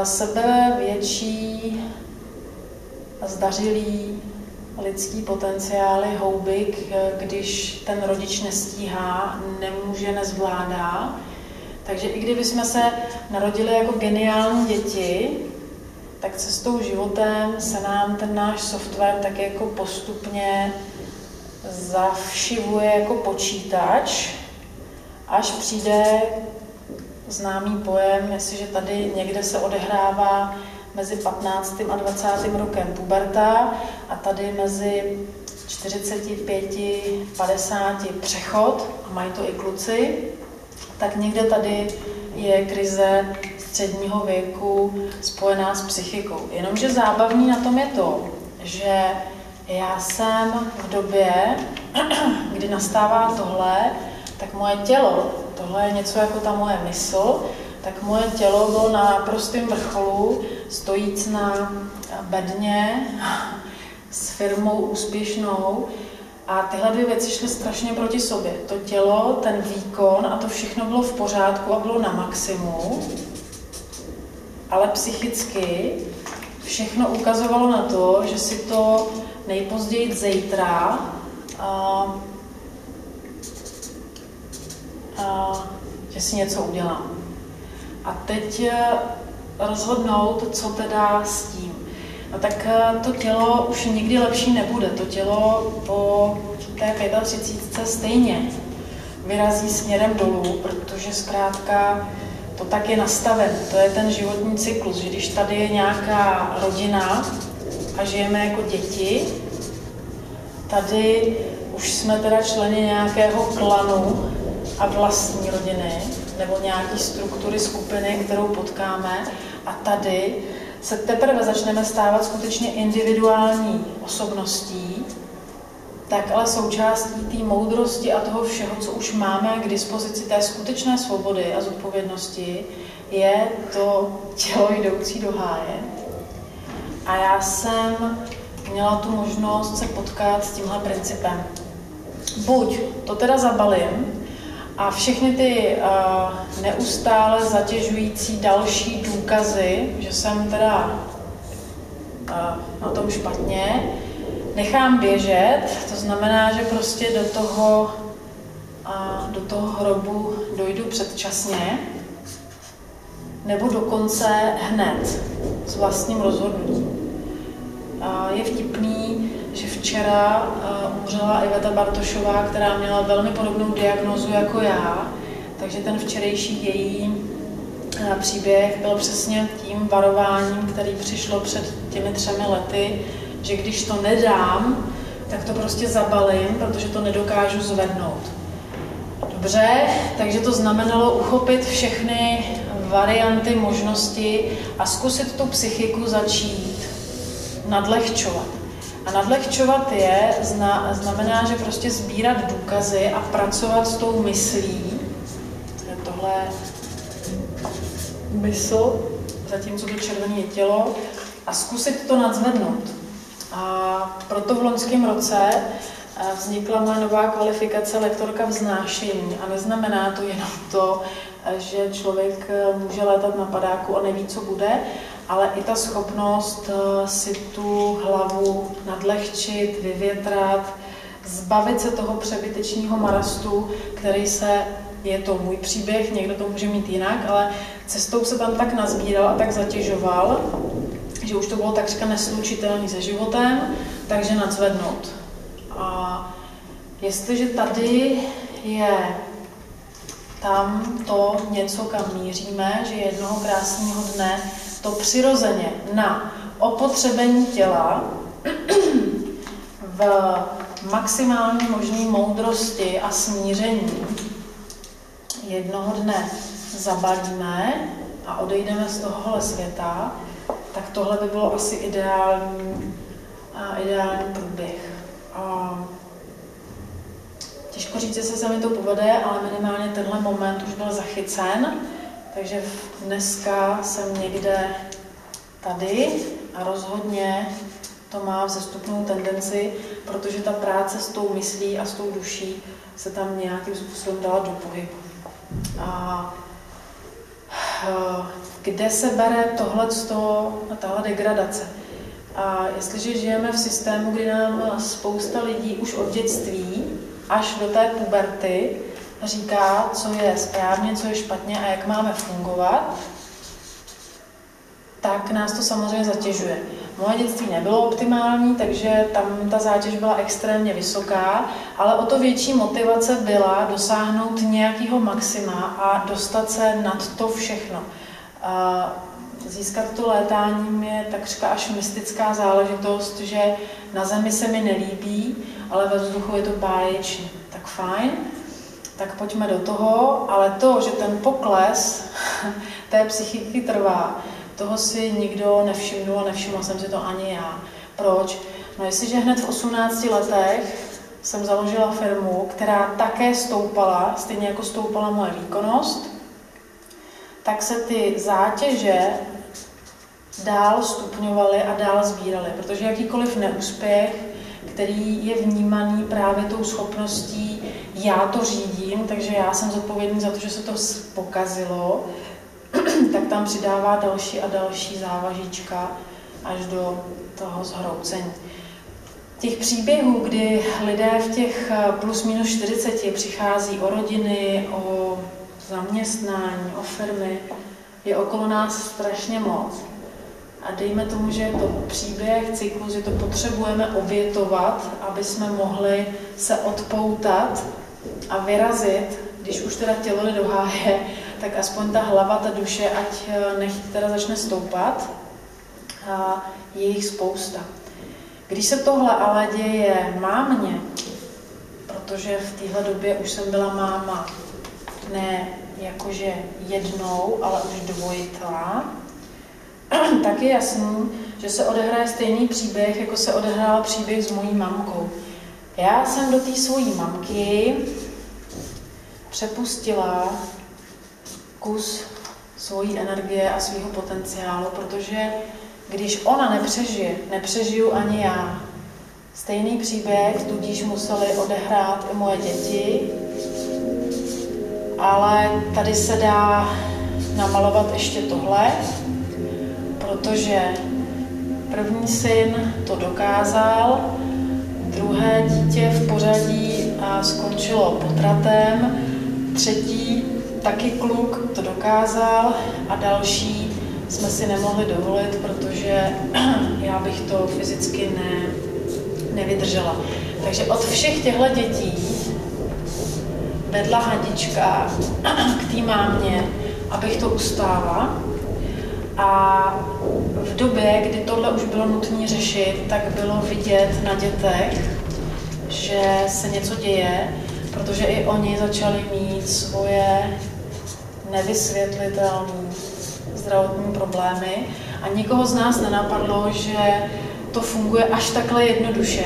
sebe větší, zdařilý lidský potenciály houbik, když ten rodič nestíhá, nemůže, nezvládá. Takže i kdyby jsme se narodili jako geniální děti, tak cestou životem se nám ten náš software tak jako postupně zavšivuje jako počítač, až přijde známý pojem, jestliže tady někde se odehrává mezi 15. a 20. rokem puberta a tady mezi 45, 50 přechod, a mají to i kluci, tak někde tady je krize středního věku spojená s psychikou. Jenomže zábavný na tom je to, že já jsem v době, kdy nastává tohle, tak moje tělo, tohle je něco jako ta moje mysl, tak moje tělo bylo na prostém vrcholu, stojíc na bedně s firmou úspěšnou, a tyhle dvě věci šly strašně proti sobě. To tělo, ten výkon a to všechno bylo v pořádku a bylo na maximu, ale psychicky všechno ukazovalo na to, že si to nejpozději zítra že si něco udělám. A teď rozhodnout, co teda s tím. No tak to tělo už nikdy lepší nebude. To tělo po té 35 stejně vyrazí směrem dolů, protože zkrátka to tak je nastaven. To je ten životní cyklus, že když tady je nějaká rodina a žijeme jako děti, tady už jsme teda členy nějakého klanu a vlastní rodiny, nebo nějaký struktury skupiny, kterou potkáme, a tady se teprve začneme stávat skutečně individuální osobností, tak ale součástí té moudrosti a toho všeho, co už máme k dispozici, té skutečné svobody a zodpovědnosti, je to tělo jdoucí do háje. A já jsem měla tu možnost se potkat s tímhle principem. Buď to teda zabalím a všechny ty neustále zatěžující další důkazy, že jsem teda na tom špatně, nechám běžet, to znamená, že prostě do toho hrobu dojdu předčasně, nebo dokonce hned s vlastním rozhodnutím. Je vtipný, že včera umřela Iveta Bartošová, která měla velmi podobnou diagnózu jako já, takže ten včerejší její příběh byl přesně tím varováním, který přišlo před těmi 3 lety, že když to nedám, tak to prostě zabalím, protože to nedokážu zvednout. Dobře, takže to znamenalo uchopit všechny varianty, možnosti a zkusit tu psychiku začít nadlehčovat. A nadlehčovat znamená, že prostě sbírat důkazy a pracovat s tou myslí. Tohle mysl, zatímco to červené je tělo, a zkusit to nadzvednout. A proto v loňském roce vznikla moje nová kvalifikace lektorka vznášení. A neznamená to jenom to, že člověk může létat na padáku a neví, co bude, ale i ta schopnost si tu hlavu nadlehčit, vyvětrat, zbavit se toho přebytečného marastu, který je to můj příběh, někdo to může mít jinak, ale cestou se tam tak nazbíral a tak zatěžoval, že už to bylo takřka neslučitelné se životem, takže nadzvednout. A jestliže tady je tam to něco, kam míříme, že jednoho krásného dne to přirozeně na opotřebení těla v maximální možné moudrosti a smíření jednoho dne zabalíme a odejdeme z tohohle světa, tak tohle by bylo asi ideální průběh. Těžko říct, jestli se mi to povede, ale minimálně tenhle moment už byl zachycen, takže dneska jsem někde tady a rozhodně to má vzestupnou tendenci, protože ta práce s tou myslí a s tou duší se tam nějakým způsobem dala do pohybu. A kde se bere tahle degradace? A jestliže žijeme v systému, kdy nám spousta lidí už od dětství až do té puberty říká, co je správně, co je špatně a jak máme fungovat, tak nás to samozřejmě zatěžuje. Moje dětství nebylo optimální, takže tam ta zátěž byla extrémně vysoká, ale o to větší motivace byla dosáhnout nějakého maxima a dostat se nad to všechno. Získat to létáním je takřka až mystická záležitost, že na zemi se mi nelíbí, ale ve vzduchu je to báječný. Tak fajn, tak pojďme do toho, ale to, že ten pokles té psychiky trvá, toho si nikdo nevšimnul a nevšimla jsem si to ani já. Proč? No jestliže hned v 18 letech jsem založila firmu, která také stoupala, stejně jako stoupala moje výkonnost, tak se ty zátěže dál stupňovaly a dál sbíraly, protože jakýkoliv neúspěch, který je vnímaný právě tou schopností já to řídím, takže já jsem zodpovědný za to, že se to pokazilo, tak tam přidává další a další závažíčka až do toho zhroucení. Těch příběhů, kdy lidé v těch plus minus 40 přichází o rodiny, o zaměstnání, o firmy, je okolo nás strašně moc. A dejme tomu, že je to příběh, cyklus, že to potřebujeme obětovat, aby jsme mohli se odpoutat a vyrazit, když už teda tělo jde do háje, tak aspoň ta hlava, ta duše, ať nech teda začne stoupat. A je jich spousta. Když se tohle ale děje mámě, protože v téhle době už jsem byla máma, ne jakože jednou, ale už dvojitá, tak je jasný, že se odehraje stejný příběh, jako se odehrál příběh s mojí mamkou. Já jsem do té svojí mamky přepustila kus svojí energie a svého potenciálu, protože když ona nepřežije, nepřežiju ani já. Stejný příběh tudíž museli odehrát i moje děti, ale tady se dá namalovat ještě tohle, protože první syn to dokázal, druhé dítě v pořadí skončilo potratem, třetí taky kluk to dokázal a další jsme si nemohli dovolit, protože já bych to fyzicky nevydržela. Takže od všech těchto dětí vedla Hadička k té mámě, abych to ustála. A v době, kdy tohle už bylo nutné řešit, tak bylo vidět na dětech, že se něco děje, protože i oni začali mít svoje nevysvětlitelné zdravotní problémy a nikoho z nás nenapadlo, že to funguje až takhle jednoduše,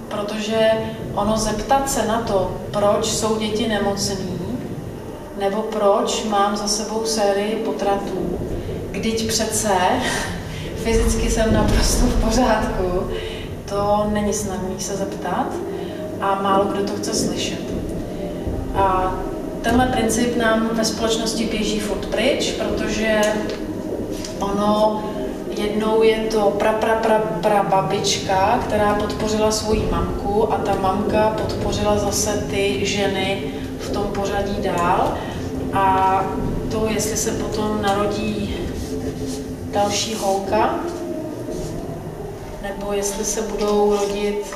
protože ono zeptat se na to, proč jsou děti nemocný, nebo proč mám za sebou sérii potratů, vždyť přece fyzicky jsem naprosto v pořádku, to není snadné se zeptat a málo kdo to chce slyšet. A tenhle princip nám ve společnosti běží furt pryč, protože ono jednou je to babička, která podpořila svoji mamku a ta mamka podpořila zase ty ženy v tom pořadí dál. A to, jestli se potom narodí další holka, nebo jestli se budou rodit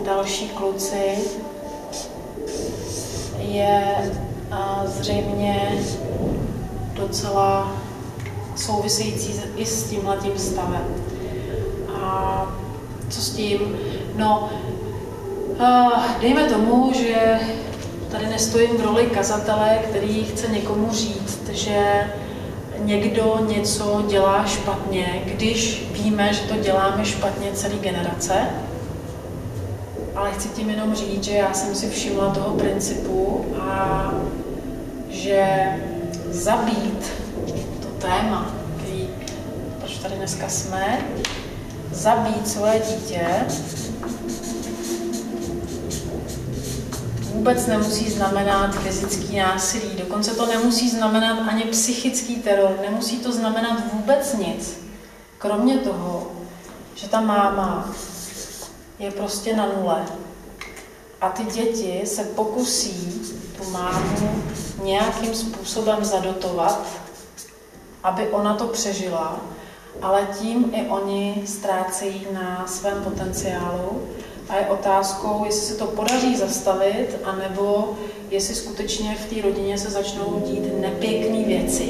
další kluci, je zřejmě docela související i s tímhletím stavem. A co s tím? No, dejme tomu, že tady nestojím v roli kazatele, který chce někomu říct, že někdo něco dělá špatně, když víme, že to děláme špatně celý generace. Ale chci tím jenom říct, že já jsem si všimla toho principu a že zabít to téma, který, proč tady dneska jsme, zabít svoje dítě vůbec nemusí znamenat fyzický násilí, dokonce to nemusí znamenat ani psychický teror, nemusí to znamenat vůbec nic. Kromě toho, že ta máma je prostě na nule a ty děti se pokusí tu mámu nějakým způsobem zadotovat, aby ona to přežila, ale tím i oni ztrácejí na svém potenciálu a je otázkou, jestli se to podaří zastavit, anebo jestli skutečně v té rodině se začnou dít nepěkné věci.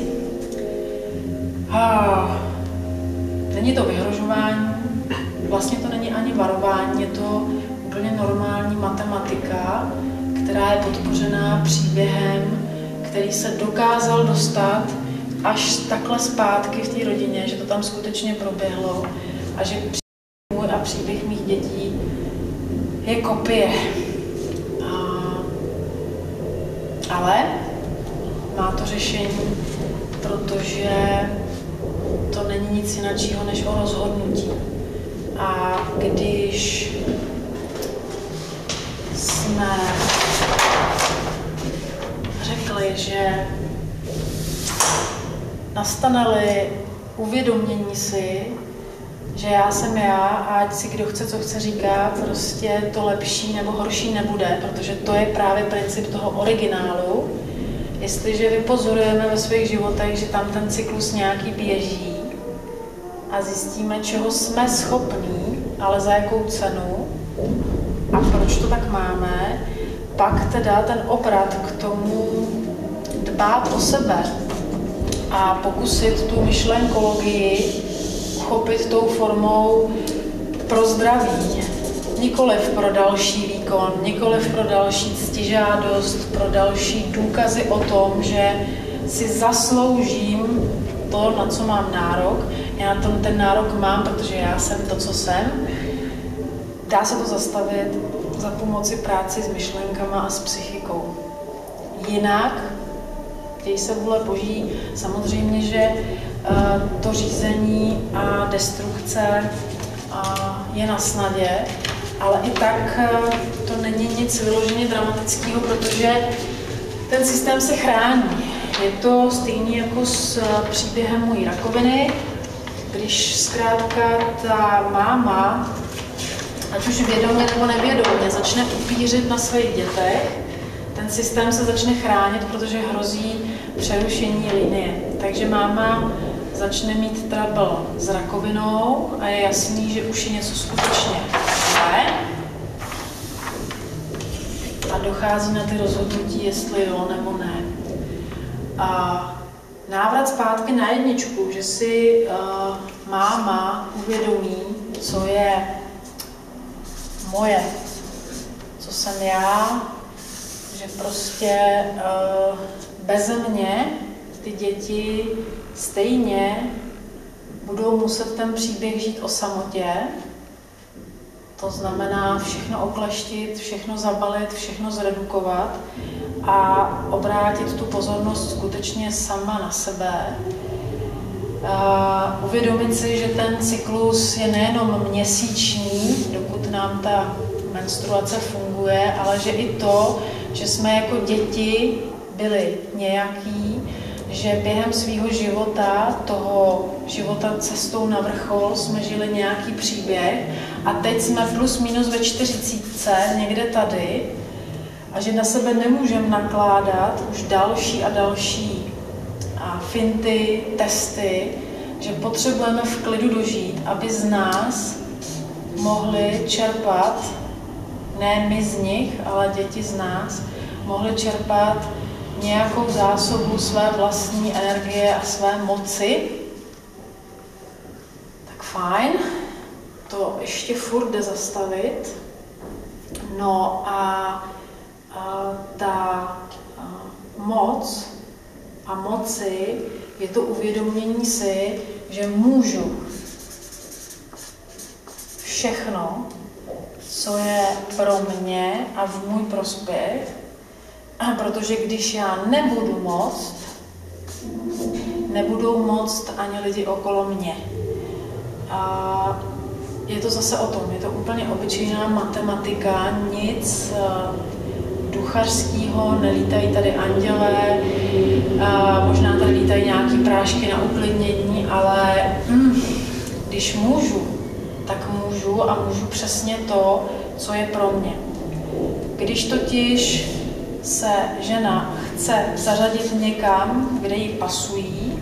Není to vyhrožování, vlastně to není ani varování, je to úplně normální matematika, která je podpořená příběhem, který se dokázal dostat až takhle zpátky v té rodině, že to tam skutečně proběhlo a že příběh můj a příběh mých dětí je kopie. Ale má to řešení, protože to není nic jiného než o rozhodnutí. A když jsme řekli, že nastane-li uvědomění si, že já jsem já a ať si kdo chce, co chce říkat, prostě to lepší nebo horší nebude, protože to je právě princip toho originálu. Jestliže vypozorujeme ve svých životech, že tam ten cyklus nějaký běží a zjistíme, čeho jsme schopní, ale za jakou cenu a proč to tak máme, pak teda ten obrat k tomu dbát o sebe a pokusit tu myšlenkologii uchopit tou formou pro zdraví, nikoliv pro další výkon, nikoliv pro další ctižádost, pro další důkazy o tom, že si zasloužím to, na co mám nárok. Já na ten nárok mám, protože já jsem to, co jsem. Dá se to zastavit za pomoci práci s myšlenkama a s psychikou. Jinak, děj se vůle Boží, samozřejmě, že to řízení a destrukce je na snadě, ale i tak to není nic vyloženě dramatického, protože ten systém se chrání. Je to stejný jako s příběhem mojí rakoviny, když zkrátka ta máma, ať už vědomě nebo nevědomě, začne upířit na svých dětech, ten systém se začne chránit, protože hrozí přerušení linie. Takže máma začne mít trouble s rakovinou a je jasný, že už je něco skutečně zlé. A dochází na ty rozhodnutí, jestli jo nebo ne. A návrat zpátky na jedničku, že si máma uvědomí, co je moje, co jsem já, že prostě beze mě ty děti stejně budou muset ten příběh žít o samotě. To znamená všechno okleštit, všechno zabalit, všechno zredukovat a obrátit tu pozornost skutečně sama na sebe. Uvědomit si, že ten cyklus je nejenom měsíční, dokud nám ta menstruace funguje, ale že i to, že jsme jako děti byli nějaký, že během svého života, toho života cestou na vrchol, jsme žili nějaký příběh a teď jsme plus minus ve 40, někde tady, a že na sebe nemůžeme nakládat už další a další finty, testy, že potřebujeme v klidu dožít, aby z nás mohli čerpat, ne my z nich, ale děti z nás, mohli čerpat nějakou zásobu své vlastní energie a své moci. Tak fajn, to ještě furt jde zastavit. No a ta moc a moci je to uvědomění si, že můžu všechno, co je pro mě a v můj prospěch, protože když já nebudu moct, nebudou moct ani lidi okolo mě. A je to zase o tom, je to úplně obyčejná matematika, nic duchařského, nelítají tady andělé, možná tady lítají nějaký prášky na uklidnění, ale když můžu, tak můžu a můžu přesně to, co je pro mě. Když totiž se žena chce zařadit někam, kde jí pasují,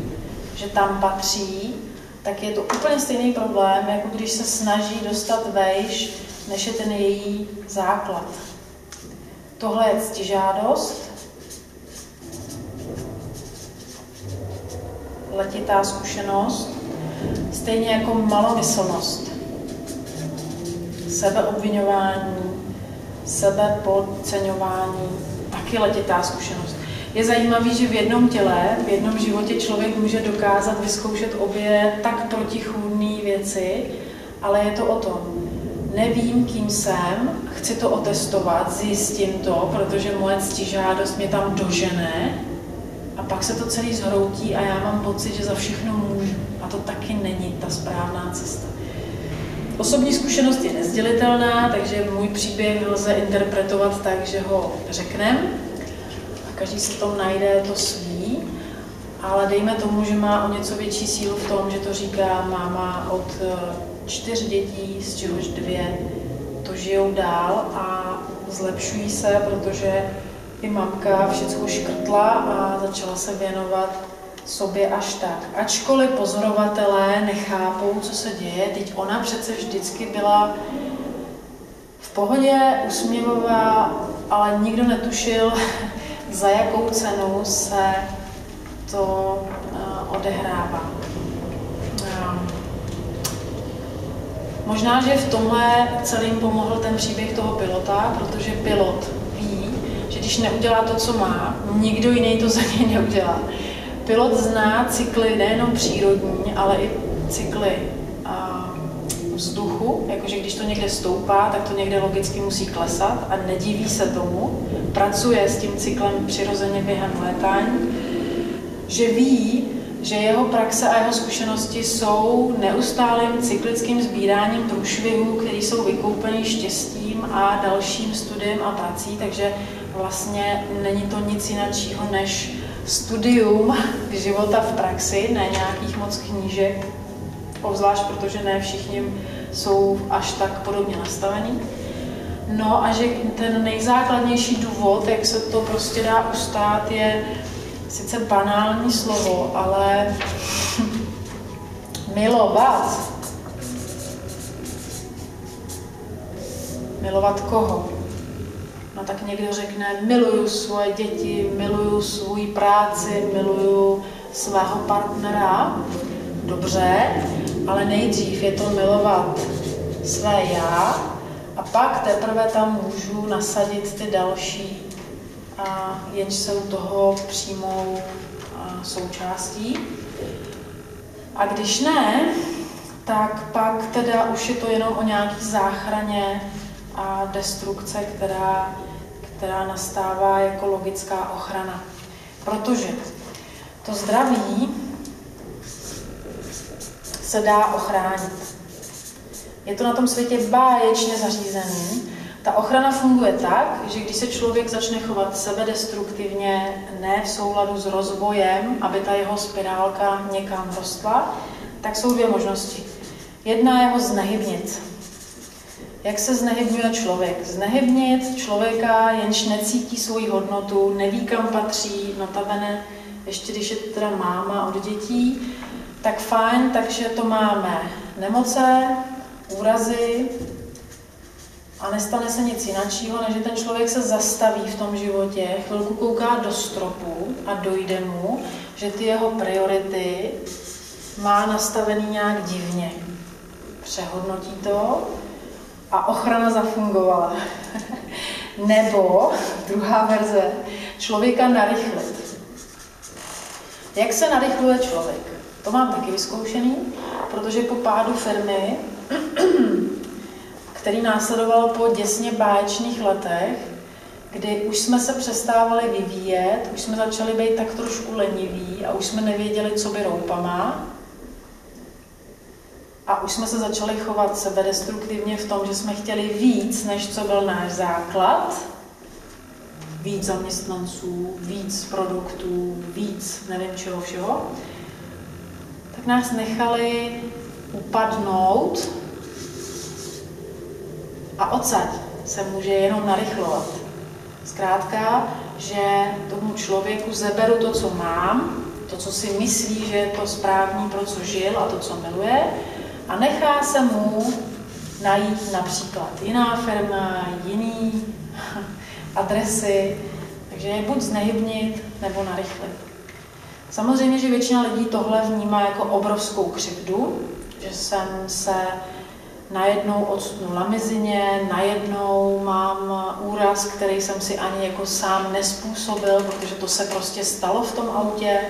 že tam patří, tak je to úplně stejný problém, jako když se snaží dostat vejš, než je ten její základ. Tohle je ctižádost, letitá zkušenost, stejně jako malomyslnost, sebeobviňování, sebepodceňování, taky letitá zkušenost. Je zajímavé, že v jednom těle, v jednom životě člověk může dokázat vyzkoušet obě tak protichůdné věci, ale je to o tom. Nevím, kým jsem, chci to otestovat, zjistím to, protože moje ctižádost mě tam dožene a pak se to celý zhroutí a já mám pocit, že za všechno můžu. A to taky není ta správná cesta. Osobní zkušenost je nezdělitelná, takže můj příběh lze interpretovat tak, že ho řekneme a každý si v tom najde to svý, ale dejme tomu, že má o něco větší sílu v tom, že to říká máma od 4 dětí, z čehož 2 to žijou dál a zlepšují se, protože i mamka všecko škrtla a začala se věnovat sobě až tak. Ačkoliv pozorovatelé nechápou, co se děje, teď ona přece vždycky byla v pohodě, usměvavá, ale nikdo netušil, za jakou cenu se to odehrává. Možná, že v tomhle celým pomohl ten příběh toho pilota, protože pilot ví, že když neudělá to, co má, nikdo jiný to za něj neudělá. Pilot zná cykly nejenom přírodní, ale i cykly vzduchu, jakože když to někde stoupá, tak to někde logicky musí klesat a nediví se tomu, pracuje s tím cyklem přirozeně během létání, že ví, že jeho praxe a jeho zkušenosti jsou neustálým cyklickým sbíráním průšvihů, které jsou vykoupený štěstím a dalším studiem a prací, takže vlastně není to nic jiného než studium života v praxi, ne nějakých moc knížek, obzvlášť protože ne všichni jsou až tak podobně nastavení. No a že ten nejzákladnější důvod, jak se to prostě dá ustát, je sice banální slovo, ale milovat. Milovat koho? No tak někdo řekne, miluju svoje děti, miluju svou práci, miluju svého partnera. Dobře, ale nejdřív je to milovat své já a pak teprve tam můžu nasadit ty další, jenž jsou toho přímou součástí. A když ne, tak pak teda už je to jenom o nějaký záchraně a destrukce, která nastává jako logická ochrana. Protože to zdraví se dá ochránit. Je to na tom světě báječně zařízený. Ta ochrana funguje tak, že když se člověk začne chovat sebedestruktivně, ne v souladu s rozvojem, aby ta jeho spirálka někam rostla, tak jsou dvě možnosti. Jedna je ho znehybnit. Jak se znehybňuje člověk? Znehybnit člověka, jenž necítí svoji hodnotu, neví, kam patří, notabene, ještě když je to teda máma od dětí, tak fajn, takže to máme nemoce, úrazy a nestane se nic jiného, než že ten člověk se zastaví v tom životě, chvilku kouká do stropu a dojde mu, že ty jeho priority má nastavený nějak divně. Přehodnotí to a ochrana zafungovala. Nebo, druhá verze, člověka narychlit. Jak se narychluje člověk? To mám taky vyzkoušený, protože po pádu firmy, který následoval po děsně báječných letech, kdy už jsme se přestávali vyvíjet, už jsme začali být tak trošku leniví a už jsme nevěděli, co by roupama. A už jsme se začali chovat sebedestruktivně v tom, že jsme chtěli víc, než co byl náš základ. Víc zaměstnanců, víc produktů, víc nevím čeho všeho. Tak nás nechali upadnout a odsaď se může jenom narychlovat. Zkrátka, že tomu člověku zeberu to, co mám, to, co si myslí, že je to správný, pro co žil a to, co miluje, a nechá se mu najít například jiná firma, jiný adresy, takže je buď znehybnit, nebo narychlit. Samozřejmě, že většina lidí tohle vnímá jako obrovskou křivdu, že jsem se najednou octnul na mizině, najednou mám úraz, který jsem si ani jako sám nespůsobil, protože to se prostě stalo v tom autě,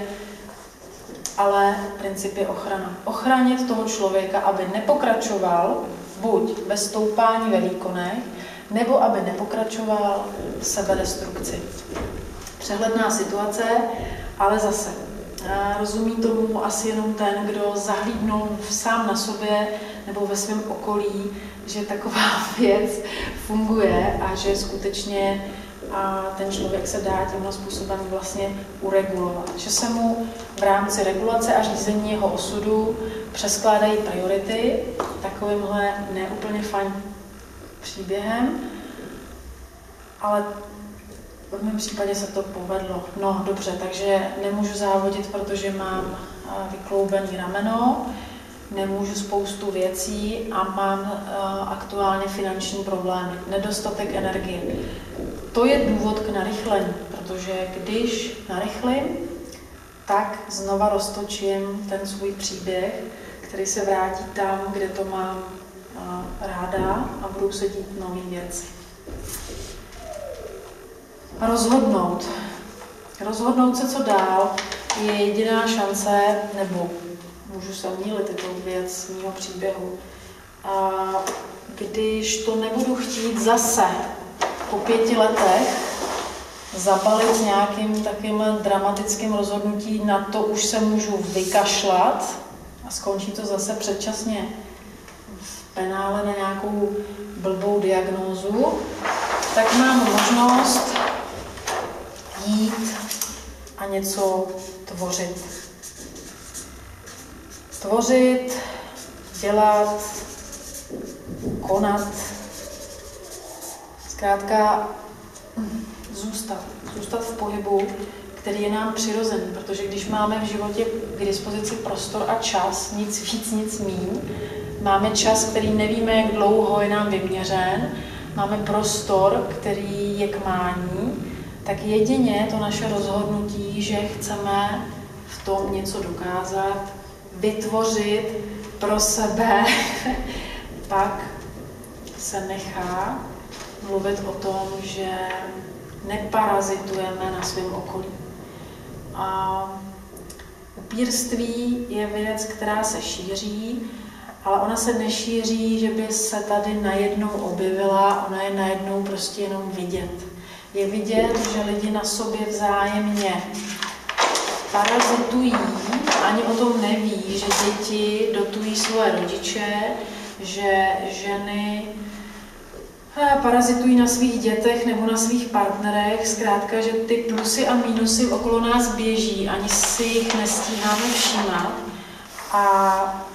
ale princip je ochrana. Ochránit toho člověka, aby nepokračoval buď ve stoupání ve výkonech, nebo aby nepokračoval v sebedestrukci. Přehledná situace, ale zase rozumí tomu asi jenom ten, kdo zahlídnul sám na sobě nebo ve svém okolí, že taková věc funguje a že skutečně ten člověk se dá tímhle způsobem vlastně uregulovat. Že se mu v rámci regulace a řízení jeho osudu přeskládají priority takovýmhle neúplně fajn příběhem, ale v mém případě se to povedlo. No dobře, takže nemůžu závodit, protože mám vykloubený rameno, nemůžu spoustu věcí a mám aktuálně finanční problémy, nedostatek energie. To je důvod k narychlení, protože když narychlím, tak znova roztočím ten svůj příběh, který se vrátí tam, kde to mám ráda a budou se dít nové věci. Rozhodnout se, co dál, je jediná šance, nebo můžu se mýlit, je to věc mýho příběhu. A když to nebudu chtít zase po 5 letech zabalit nějakým takým dramatickým rozhodnutím, na to už se můžu vykašlat a skončí to zase předčasně v penále na nějakou blbou diagnózu, tak mám možnost jít a něco tvořit. Tvořit, dělat, konat Zkrátka zůstat v pohybu, který je nám přirozený, protože když máme v životě k dispozici prostor a čas, nic víc, nic míň, máme čas, který nevíme, jak dlouho je nám vyměřen, máme prostor, který je k mání, tak jedině to naše rozhodnutí, že chceme v tom něco dokázat, vytvořit pro sebe, pak se nechá mluvit o tom, že neparazitujeme na svém okolí. A upírství je věc, která se šíří, ale ona se nešíří, že by se tady najednou objevila, ona je najednou prostě jenom vidět. Je vidět, že lidi na sobě vzájemně parazitují, ani o tom neví, že děti dotují svoje rodiče, že ženy parazitují na svých dětech nebo na svých partnerech, zkrátka, že ty plusy a mínusy okolo nás běží, ani si jich nestíháme všímat. A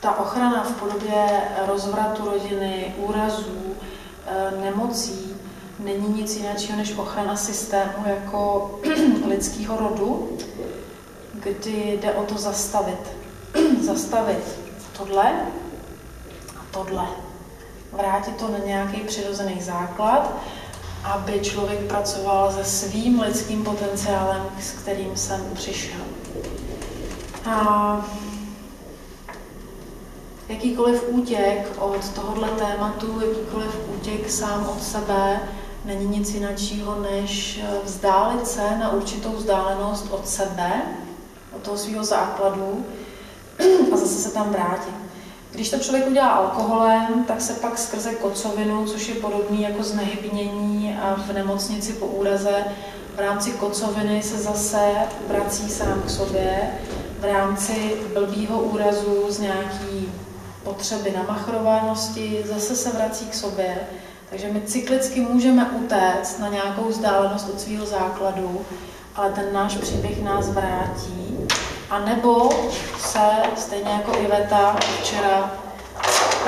ta ochrana v podobě rozvratu rodiny, úrazů, nemocí není nic jiného než ochrana systému jako lidského rodu, kdy jde o to zastavit. Zastavit tohle a tohle. Vrátit to na nějaký přirozený základ, aby člověk pracoval se svým lidským potenciálem, s kterým jsem přišel. A jakýkoliv útěk od tohohle tématu, jakýkoliv útěk sám od sebe, není nic jiného, než vzdálit se na určitou vzdálenost od sebe, od toho svého základu a zase se tam vrátit. Když to člověk udělá alkoholem, tak se pak skrze kocovinu, což je podobné jako znehybnění a v nemocnici po úraze, v rámci kocoviny se zase vrací sám k sobě, v rámci blbýho úrazu z nějaký potřeby namachrovanosti zase se vrací k sobě. Takže my cyklicky můžeme utéct na nějakou vzdálenost od svého základu, ale ten náš příběh nás vrátí. A nebo se, stejně jako Iveta včera,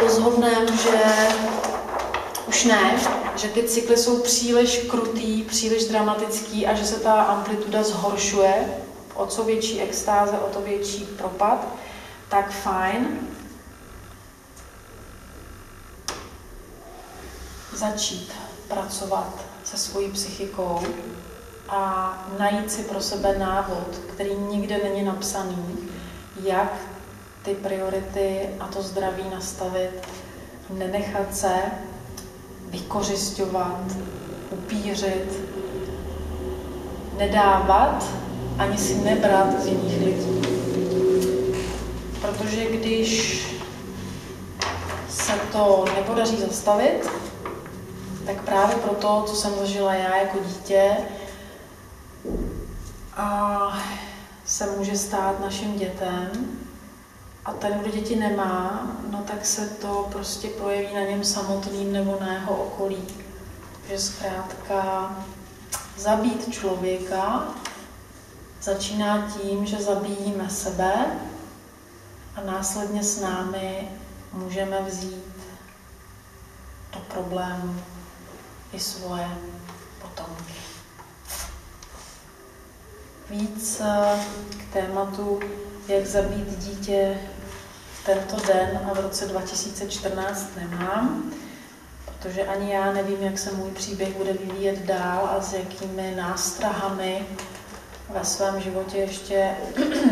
rozhodneme, že už ne, že ty cykly jsou příliš krutý, příliš dramatický a že se ta amplituda zhoršuje. O co větší extáze, o to větší propad, tak fajn. Začít pracovat se svojí psychikou a najít si pro sebe návod, který nikde není napsaný, jak ty priority a to zdraví nastavit, nenechat se vykořisťovat, upířit, nedávat, ani si nebrat z jiných lidí. Protože když se to nepodaří zastavit, tak právě pro to, co jsem zažila já jako dítě, a se může stát našim dětem. A ten, kdo děti nemá, no tak se to prostě projeví na něm samotným nebo na jeho okolí. Že zkrátka zabít člověka začíná tím, že zabíjíme sebe a následně s námi můžeme vzít do problému i svoje potomky. Víc k tématu, jak zabít dítě tento den a v roce 2014 nemám, protože ani já nevím, jak se můj příběh bude vyvíjet dál a s jakými nástrahami ve svém životě ještě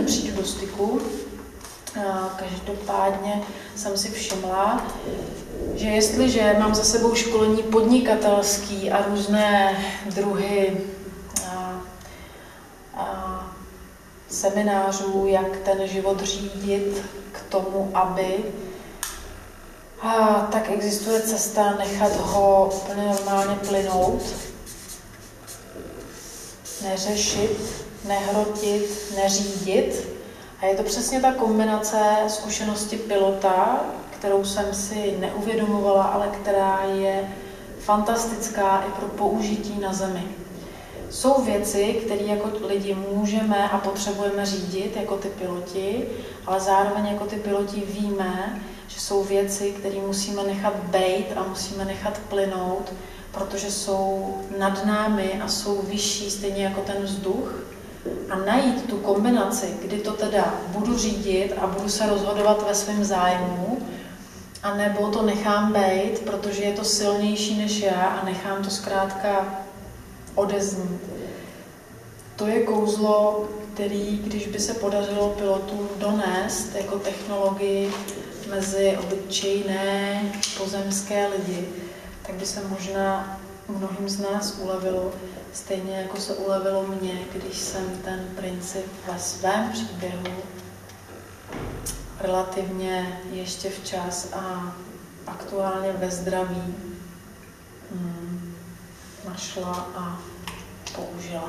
přijdu do styku. Každopádně jsem si všimla, že jestliže mám za sebou školení podnikatelský a různé druhy seminářů, jak ten život řídit k tomu, aby, tak existuje cesta nechat ho úplně normálně plynout, neřešit, nehrotit, neřídit. A je to přesně ta kombinace zkušenosti pilota, kterou jsem si neuvědomovala, ale která je fantastická i pro použití na zemi. Jsou věci, které jako lidi můžeme a potřebujeme řídit jako ty piloti, ale zároveň jako ty piloti víme, že jsou věci, které musíme nechat bejt a musíme nechat plynout, protože jsou nad námi a jsou vyšší, stejně jako ten vzduch. A najít tu kombinaci, kdy to teda budu řídit a budu se rozhodovat ve svém zájmu, a nebo to nechám bejt, protože je to silnější než já a nechám to zkrátka odeznít. To je kouzlo, který, když by se podařilo pilotům donést jako technologii mezi obyčejné pozemské lidi, tak by se možná mnohým z nás ulevilo, stejně jako se ulevilo mně, když jsem ten princip ve svém příběhu relativně ještě včas a aktuálně ve zdraví našla a použila.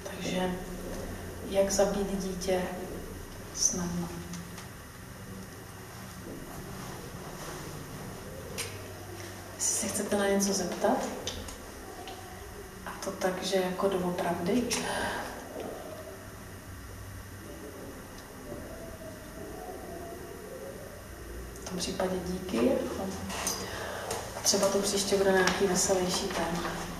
Takže jak zabít dítě snadno. Jestli se chcete na něco zeptat, a to tak, že jako doopravdy, v tom případě díky. A třeba to příště bude nějaký veselější téma.